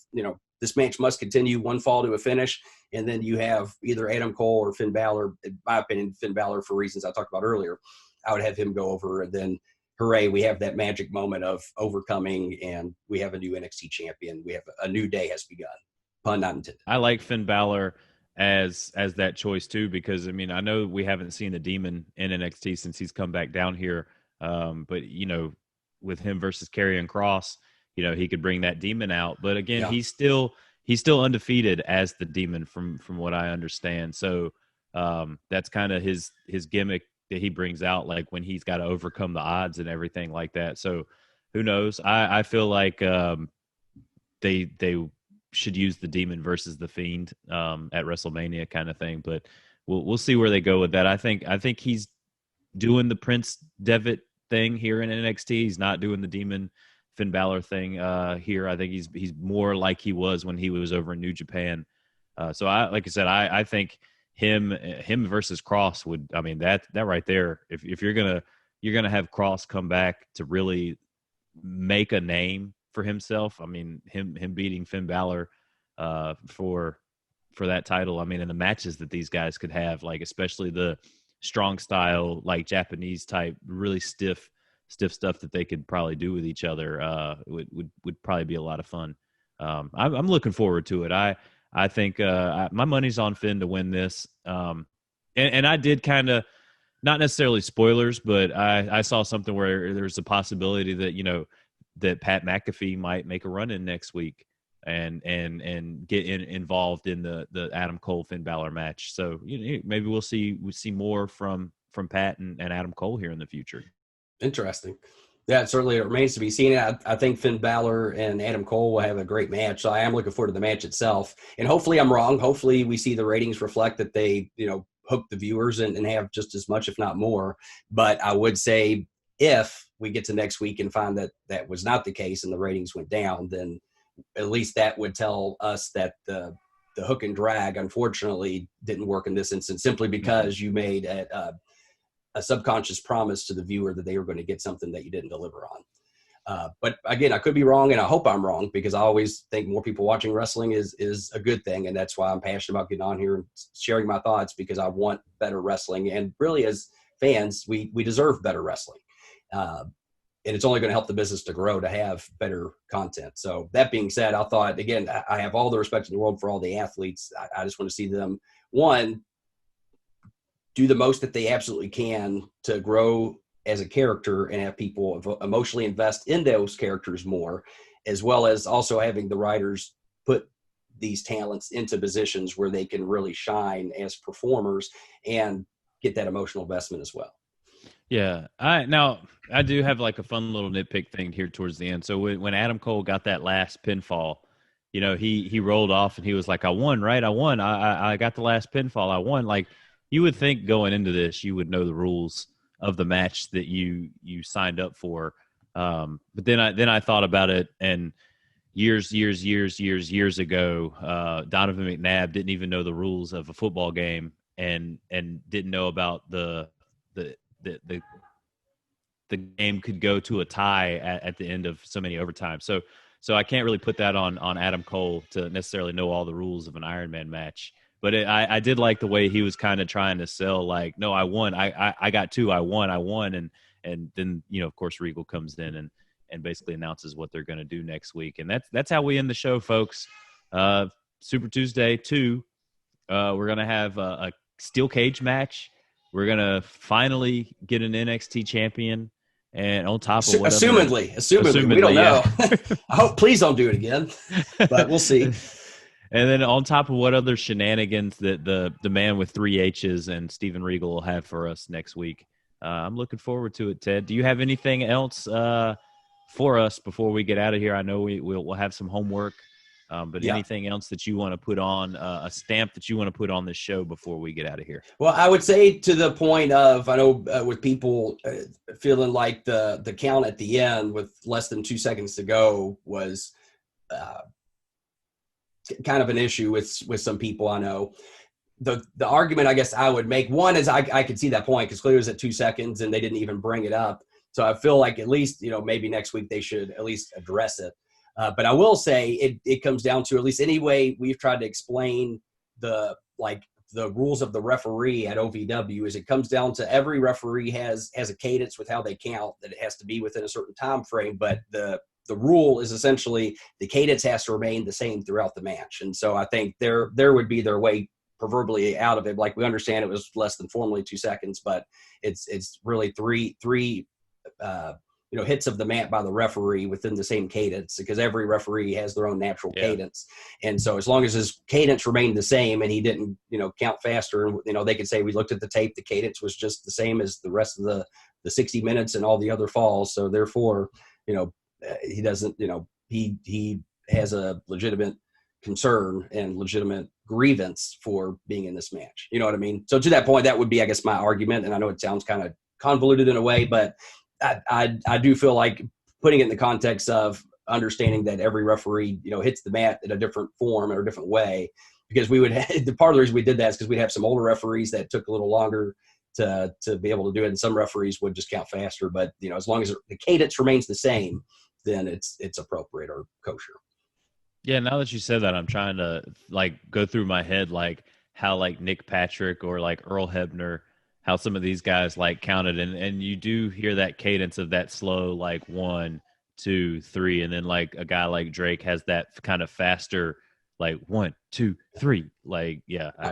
this match must continue, one fall to a finish. And then you have either Adam Cole or Finn Balor. In my opinion, Finn Balor, for reasons I talked about earlier, I would have him go over, and then hooray, we have that magic moment of overcoming, and we have a new NXT champion. We have a new day has begun. Pun not intended. I like Finn Balor as that choice too, because I mean, I know we haven't seen the Demon in NXT since he's come back down here, but with him versus Karrion Kross, he could bring that Demon out. But again, he's still undefeated as the Demon from what I understand. So that's kind of his gimmick that he brings out, like when he's got to overcome the odds and everything like that. So who knows? I feel like they should use the Demon versus the Fiend at WrestleMania kind of thing, but we'll see where they go with that. I think he's doing the Prince Devitt thing here in NXT. He's not doing the Demon Finn Balor thing here. I think he's more like he was when he was over in New Japan. So like I said, I think him versus Kross would, I mean, that right there, if you're gonna have Kross come back to really make a name for himself, I mean, him beating Finn Balor for that title, I mean, and the matches that these guys could have, like especially the strong style, like Japanese type, really stiff stuff that they could probably do with each other, would probably be a lot of fun. I'm looking forward to it. I think my money's on Finn to win this. And I did kind of, not necessarily spoilers, but I saw something where there's a possibility that, that Pat McAfee might make a run in next week and get involved in the Adam Cole Finn Balor match. So maybe we'll see more from Pat and Adam Cole here in the future. Interesting. Yeah, it certainly remains to be seen. I think Finn Balor and Adam Cole will have a great match. So I am looking forward to the match itself. And hopefully I'm wrong. Hopefully we see the ratings reflect that they, hook the viewers and have just as much, if not more. But I would say if we get to next week and find that that was not the case and the ratings went down, then at least that would tell us that the hook and drag, unfortunately, didn't work in this instance, simply because you made a subconscious promise to the viewer that they were going to get something that you didn't deliver on. But again, I could be wrong, and I hope I'm wrong, because I always think more people watching wrestling is a good thing. And that's why I'm passionate about getting on here and sharing my thoughts, because I want better wrestling. And really, as fans, we deserve better wrestling. And it's only going to help the business to grow, to have better content. So that being said, I thought, again, I have all the respect in the world for all the athletes. I just want to see them, one, do the most that they absolutely can to grow as a character and have people emotionally invest in those characters more, as well as also having the writers put these talents into positions where they can really shine as performers and get that emotional investment as well. Yeah. I do have like a fun little nitpick thing here towards the end. So when Adam Cole got that last pinfall, he rolled off and he was like, I won, right? I won. I got the last pinfall. I won. Like, you would think going into this, you would know the rules of the match that you signed up for. But then I thought about it, and years ago, Donovan McNabb didn't even know the rules of a football game and didn't know about the game could go to a tie at the end of so many overtimes. So I can't really put that on Adam Cole to necessarily know all the rules of an Iron Man match. But I did like the way he was kind of trying to sell, like, no, I won. I got two. I won. And then, of course, Regal comes in and basically announces what they're going to do next week. And that's how we end the show, folks. Super Tuesday 2. We're going to have a steel cage match. We're going to finally get an NXT champion. And on top of whatever. Assumedly. We don't know. I hope, please don't do it again. But we'll see. And then on top of what other shenanigans that the man with 3 H's and Steven Regal will have for us next week. I'm looking forward to it, Ted. Do you have anything else for us before we get out of here? I know we'll have some homework, but anything else that you want to put on, a stamp that you want to put on this show before we get out of here? Well, I would say to the point of, I know with people feeling like the count at the end with less than 2 seconds to go was kind of an issue with some people I know. The argument I guess I would make, one is I could see that point because clearly it was at 2 seconds and they didn't even bring it up. So I feel like at least, maybe next week they should at least address it. But I will say it comes down to, at least any way we've tried to explain the rules of the referee at OVW, is it comes down to every referee has a cadence with how they count, that it has to be within a certain time frame. But the rule is essentially the cadence has to remain the same throughout the match. And so I think there would be their way proverbially out of it. Like, we understand it was less than formally 2 seconds, but it's really three hits of the mat by the referee within the same cadence, because every referee has their own natural cadence. And so as long as his cadence remained the same and he didn't, count faster, and, they could say, we looked at the tape, the cadence was just the same as the rest of the 60 minutes and all the other falls. So therefore, he doesn't, he has a legitimate concern and legitimate grievance for being in this match. You know what I mean? So to that point, that would be, I guess, my argument. And I know it sounds kind of convoluted in a way, but I do feel like putting it in the context of understanding that every referee, hits the mat in a different form or a different way, because we would the part of the reason we did that is because we'd have some older referees that took a little longer to be able to do it, and some referees would just count faster. But as long as the cadence remains the same, then it's appropriate or kosher. Yeah, now that you said that, I'm trying to go through my head how Nick Patrick or Earl Hebner, how some of these guys counted, and you do hear that cadence of that slow 1, 2, 3, and then a guy like Drake has that kind of faster 1, 2, 3.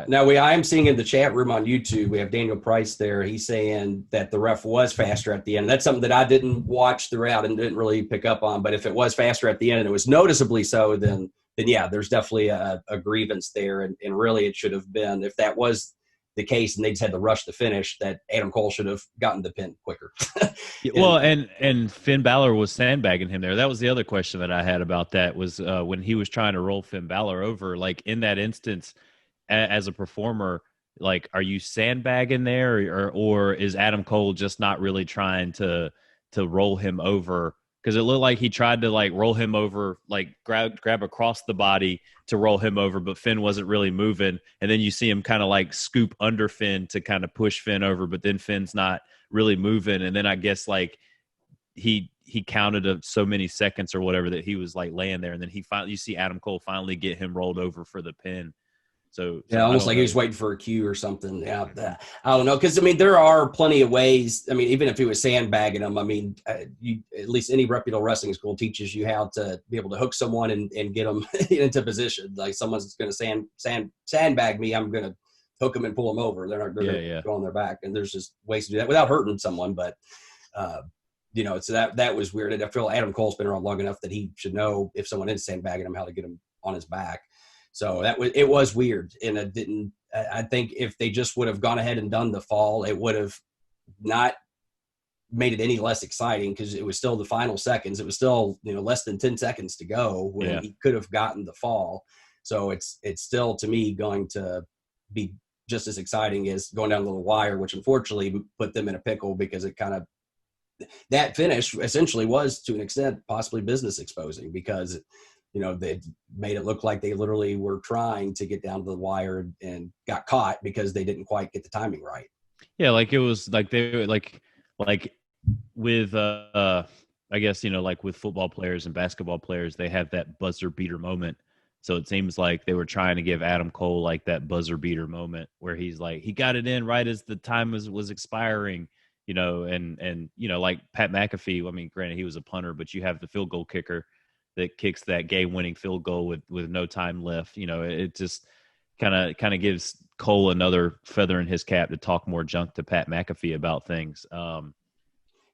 Now I am seeing in the chat room on YouTube, we have Daniel Price there. He's saying that the ref was faster at the end. That's something that I didn't watch throughout and didn't really pick up on. But if it was faster at the end and it was noticeably so, then yeah, there's definitely a grievance there. And really, it should have been, if that was the case and they just had to rush the finish, that Adam Cole should have gotten the pin quicker. Well, and Finn Balor was sandbagging him there. That was the other question that I had about that, was when he was trying to roll Finn Balor over, in that instance, as a performer, are you sandbagging there, or is Adam Cole just not really trying to roll him over? Because it looked like he tried to roll him over, grab across the body to roll him over, but Finn wasn't really moving. And then you see him kind of scoop under Finn to kind of push Finn over, but then Finn's not really moving. And then I guess he counted so many seconds or whatever that he was laying there, and then you see Adam Cole finally get him rolled over for the pin. So almost like he was waiting for a cue or something. Yeah, I don't know, because there are plenty of ways. Even if he was sandbagging him, at least any reputable wrestling school teaches you how to be able to hook someone and get them into position. Someone's going to sandbag me, I'm going to hook them and pull them over. They're going to go on their back, and there's just ways to do that without hurting someone. But so that was weird. And I feel Adam Cole's been around long enough that he should know if someone is sandbagging him, how to get him on his back. So it was weird, and it didn't. I think if they just would have gone ahead and done the fall, it would have not made it any less exciting, because it was still the final seconds. It was still less than 10 seconds to go when he could have gotten the fall. So it's still, to me, going to be just as exciting as going down the little wire, which unfortunately put them in a pickle, because it kind of, that finish essentially was, to an extent, possibly business exposing, because they made it look like they literally were trying to get down to the wire and got caught because they didn't quite get the timing right. Yeah, it was they with I guess with football players and basketball players, they have that buzzer beater moment. So it seems like they were trying to give Adam Cole that buzzer beater moment where he's he got it in right as the time was expiring, and Pat McAfee. Granted, he was a punter, but you have the field goal kicker that kicks that game-winning field goal with no time left. It just kind of gives Cole another feather in his cap to talk more junk to Pat McAfee about things. Yeah,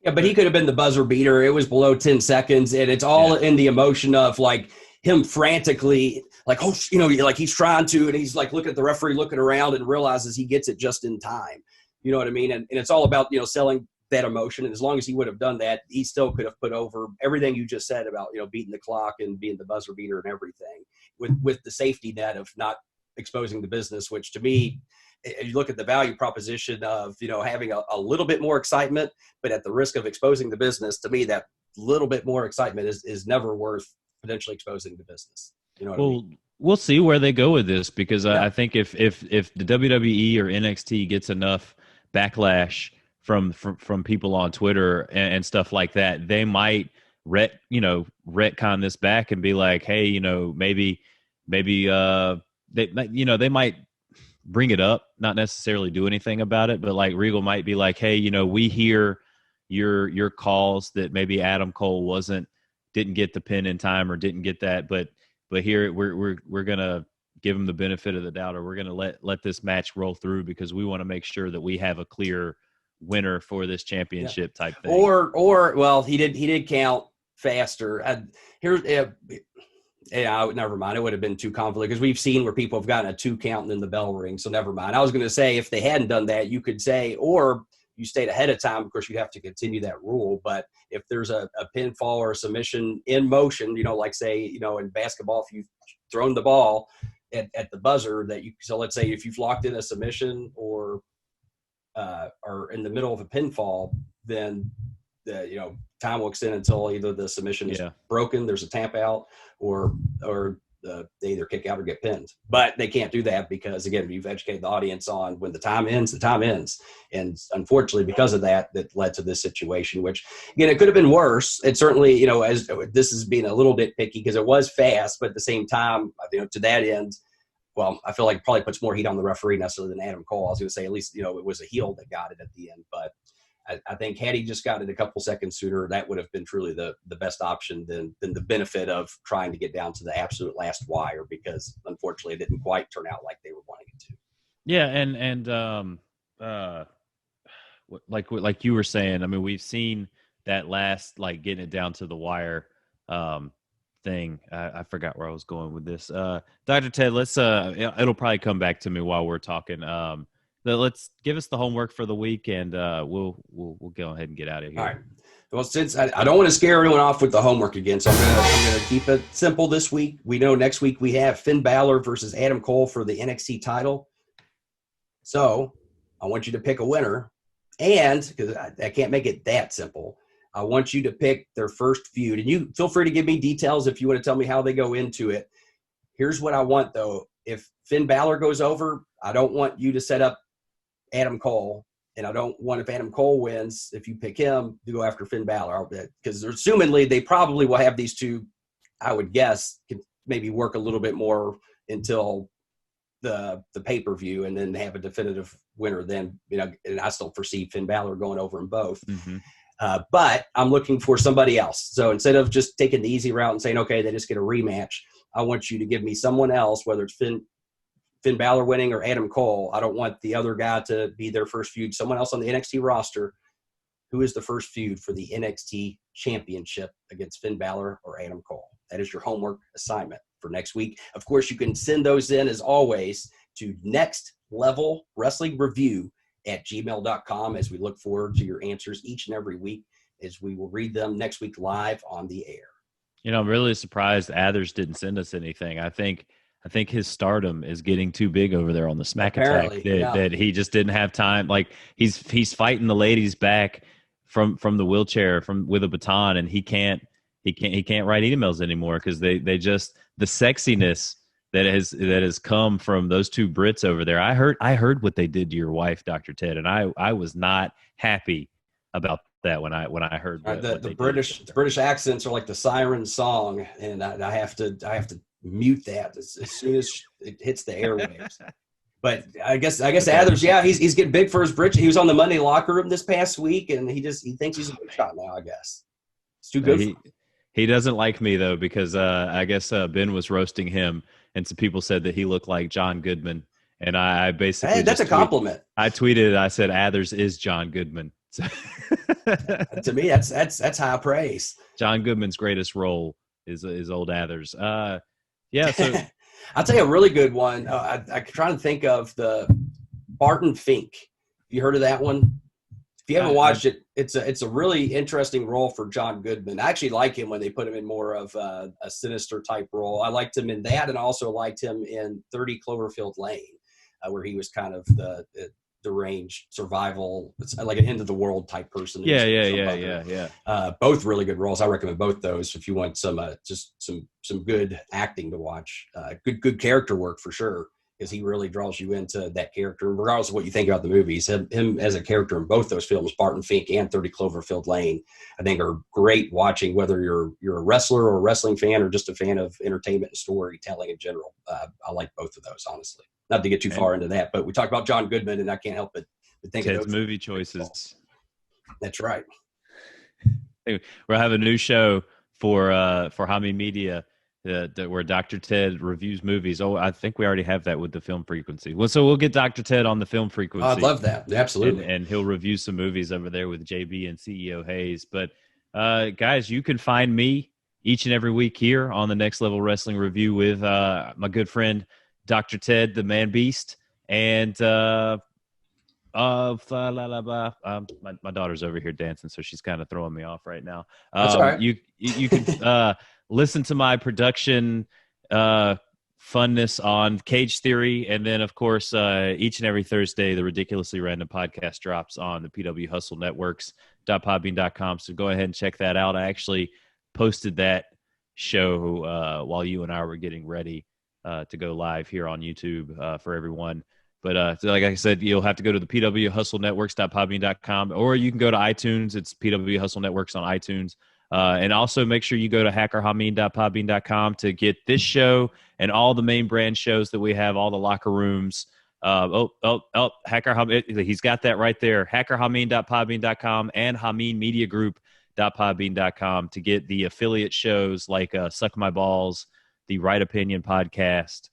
but he could have been the buzzer beater. It was below 10 seconds, and it's all in the emotion of him frantically, he's trying to, and he's looking at the referee, looking around, and realizes he gets it just in time. You know what I mean? And it's all about selling that emotion, and as long as he would have done that, he still could have put over everything you just said about beating the clock and being the buzzer beater and everything, with the safety net of not exposing the business, which to me, you look at the value proposition of having a little bit more excitement, but at the risk of exposing the business. To me, that little bit more excitement is never worth potentially exposing the business. You know what I mean? we'll see where they go with this, because Yeah. I think if the WWE or NXT gets enough backlash from people on Twitter and stuff like that, they might retcon this back and be like, hey, maybe they might bring it up, not necessarily do anything about it, but like Regal might be like, hey, we hear your calls that maybe Adam Cole didn't get the pin in time or didn't get that, but here we're gonna give him the benefit of the doubt, or we're gonna let this match roll through because we want to make sure that we have a clear winner for this championship type thing. Or well, he did count faster. Never mind. It would have been too convoluted because we've seen where people have gotten a 2 count and then the bell ring. So never mind. I was going to say, if they hadn't done that, you could say, or you stayed ahead of time. Of course, you'd have to continue that rule. But if there's a pinfall or a submission in motion, like say, in basketball, if you've thrown the ball at the buzzer, so let's say if you've locked in a submission or in the middle of a pinfall, then time will extend until either the submission is broken, there's a tap out, or they either kick out or get pinned. But they can't do that because, again, you've educated the audience on when the time ends, the time ends. And unfortunately, because of that led to this situation, which, again, it could have been worse. It certainly, as this is being a little bit picky because it was fast, but at the same time, to that end, well, I feel like it probably puts more heat on the referee necessarily than Adam Cole. I was going to say, at least, it was a heel that got it at the end. But I think had he just got it a couple seconds sooner, that would have been truly the best option than the benefit of trying to get down to the absolute last wire, because unfortunately it didn't quite turn out like they were wanting it to. Yeah, and like you were saying, I mean, we've seen that last, like, getting it down to the wire thing. I forgot where I was going with this. Dr. Ted, let's it'll probably come back to me while we're talking. Let's give us the homework for the week, and we'll go ahead and get out of here. All right. Well, since I don't want to scare everyone off with the homework again, so I'm gonna keep it simple this week. We know next week we have Finn Balor versus Adam Cole for the NXT title. So I want you to pick a winner, and because I can't make it that simple, I want you to pick their first feud. And you feel free to give me details if you want to tell me how they go into it. Here's what I want, though. If Finn Balor goes over, I don't want you to set up Adam Cole, and I don't want, if Adam Cole wins, if you pick him, to go after Finn Balor, because assumingly they probably will have these two, I would guess, can maybe work a little bit more until the pay-per-view, and then have a definitive winner then, and I still foresee Finn Balor going over them both. Mm-hmm. But I'm looking for somebody else. So instead of just taking the easy route and saying, okay, they just get a rematch, I want you to give me someone else, whether it's Finn Balor winning or Adam Cole. I don't want the other guy to be their first feud. Someone else on the NXT roster. Who is the first feud for the NXT championship against Finn Balor or Adam Cole? That is your homework assignment for next week. Of course, you can send those in, as always, to nextlevelwrestlingReview@gmail.com, as we look forward to your answers each and every week, as we will read them next week live on the air. I'm really surprised Athers didn't send us anything. I think his stardom is getting too big over there on the Smack Attack that he just didn't have time. Like, he's fighting the ladies back from the wheelchair with a baton, and he can't write emails anymore because they just, the sexiness that has come from those two Brits over there. I heard what they did to your wife, Dr. Ted, and I was not happy about that when I heard the British accents are like the siren song, and I have to mute that as soon as it hits the airwaves. But I guess Athers, he's getting big for his bridge. He was on the Monday Locker Room this past week, and he thinks he's a big shot now. I guess it's too good. He doesn't like me though, because I guess Ben was roasting him, and some people said that he looked like John Goodman, and I basically that's a compliment. I tweeted, I said Athers is John Goodman. To me, that's high praise. John Goodman's greatest role is old Athers. So I'll tell you a really good one. I'm trying to think of the Barton Fink. Have you heard of that one? If you haven't watched it, it's a really interesting role for John Goodman. I actually like him when they put him in more of a sinister type role. I liked him in that, and also liked him in 30 Cloverfield Lane, where he was kind of deranged survival. It's like an end of the world type person. Yeah. Both really good roles. I recommend both those if you want some just some good acting to watch. Good character work for sure, because he really draws you into that character, regardless of what you think about the movies. Him as a character in both those films, Barton Fink and 30 Cloverfield Lane, I think are great watching, whether you're a wrestler or a wrestling fan or just a fan of entertainment and storytelling in general. I like both of those, honestly. Not to get too far into that, but we talked about John Goodman, and I can't help but think Ted's of those movie choices. That's right. We'll have a new show for Hami Media where Dr. Ted reviews movies. Oh, I think we already have that with the Film Frequency. Well, so we'll get Dr. Ted on the Film Frequency. I'd love that. Absolutely. And he'll review some movies over there with JB and CEO Hayes. But guys, you can find me each and every week here on the Next Level Wrestling Review with my good friend Dr. Ted, the Man Beast, and my daughter's over here dancing, so she's kind of throwing me off right now. That's all right. You can listen to my production funness on Cage Theory, and then of course each and every Thursday the Ridiculously Random podcast drops on the PW Hustle Networks.podbean.com. So go ahead and check that out. I actually posted that show while you and I were getting ready to go live here on YouTube for everyone. But so like I said, you'll have to go to the PW Hustle Networks.podbean.com, or you can go to iTunes. It's PW Hustle Networks on iTunes. And also make sure you go to hackerhameen.podbean.com to get this show and all the main brand shows that we have, all the locker rooms. Hacker Hameen, he's got that right there. Hackerhameen.podbean.com and HameenMediaGroup.podbean.com to get the affiliate shows like Suck My Balls, the Right Opinion podcast.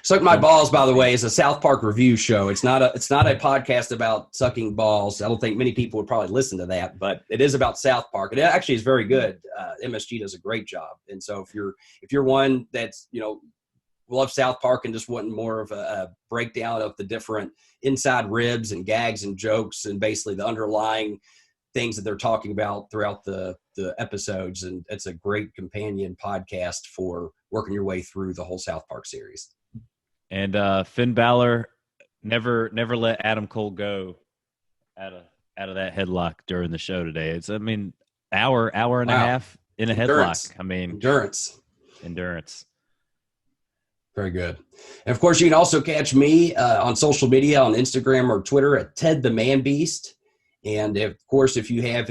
Suck My Balls, by the way, is a South Park review show. It's not a podcast about sucking balls. I don't think many people would probably listen to that, but it is about South Park. It actually is very good. MSG does a great job. And so if you're one that's, love South Park and just wanting more of a breakdown of the different inside ribs and gags and jokes and basically the underlying things that they're talking about throughout the episodes, and it's a great companion podcast for working your way through the whole South Park series. And Finn Balor never let Adam Cole go out of that headlock during the show today. It's hour and a half in a headlock. Endurance. Very good. And of course, you can also catch me on social media on Instagram or Twitter at Ted the Man Beast. And of course, if you have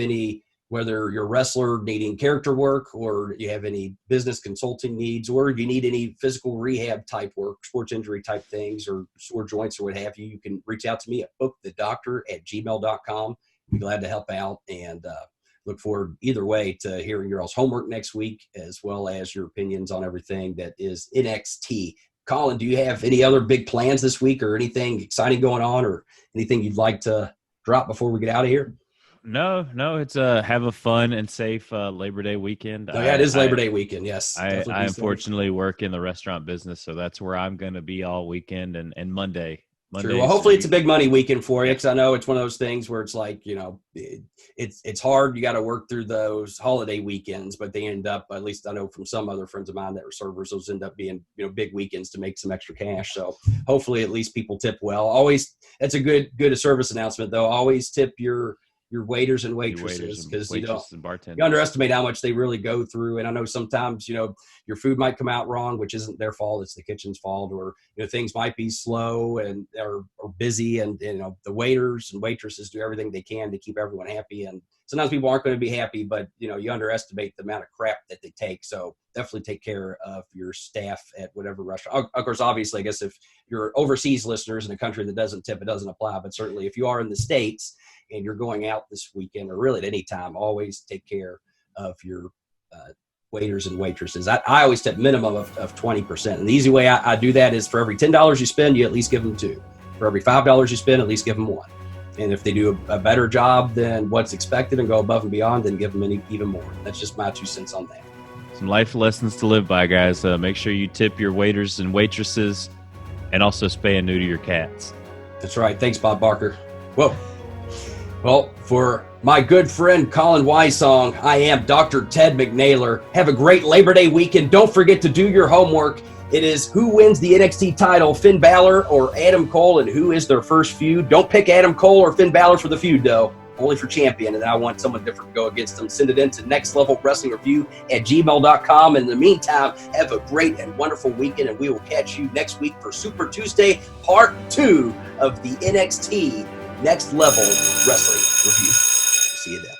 whether you're a wrestler needing character work, or you have any business consulting needs, or you need any physical rehab type work, sports injury type things, or sore joints or what have you, you can reach out to me at bookthedoctor@gmail.com. I'd be glad to help out, and look forward either way to hearing your all's homework next week, as well as your opinions on everything that is NXT. Colin, do you have any other big plans this week, or anything exciting going on, or anything you'd like to drop before we get out of here? No, it's have a fun and safe Labor Day weekend. Oh, yeah, it is Labor Day weekend, yes. I unfortunately work in the restaurant business, so that's where I'm going to be all weekend and Monday. Sure. Well, hopefully it's a big money weekend for you, because I know it's one of those things where it's like, it's hard. You got to work through those holiday weekends, but they end up, at least I know from some other friends of mine that were servers, those end up being, big weekends to make some extra cash. So hopefully at least people tip well. Always, that's a good service announcement, though. Always tip your waiters and waitresses, because you underestimate how much they really go through. And I know sometimes your food might come out wrong, which isn't their fault, it's the kitchen's fault, or things might be slow and or busy, and the waiters and waitresses do everything they can to keep everyone happy. And sometimes people aren't going to be happy, but you underestimate the amount of crap that they take. So definitely take care of your staff at whatever restaurant. Of course, obviously, I guess if you're overseas listeners in a country that doesn't tip, it doesn't apply. But certainly if you are in the States and you're going out this weekend, or really at any time, always take care of your waiters and waitresses. I always tip minimum of 20%. And the easy way I do that is for every $10 you spend, you at least give them $2. For every $5 you spend, at least give them $1. And if they do a better job than what's expected and go above and beyond, then give them even more. That's just my 2 cents on that. Some life lessons to live by, guys. Make sure you tip your waiters and waitresses, and also spay and neuter your cats. That's right. Thanks, Bob Barker. Whoa. Well, for my good friend Colin Wysong, I am Dr. Ted McNaler. Have a great Labor Day weekend. Don't forget to do your homework. It is who wins the NXT title, Finn Balor or Adam Cole, and who is their first feud. Don't pick Adam Cole or Finn Balor for the feud, though. Only for champion, and I want someone different to go against them. Send it in to nextlevelwrestlingreview@gmail.com. In the meantime, have a great and wonderful weekend, and we will catch you next week for Super Tuesday, Part 2 of the NXT Next Level Wrestling Review. See you then.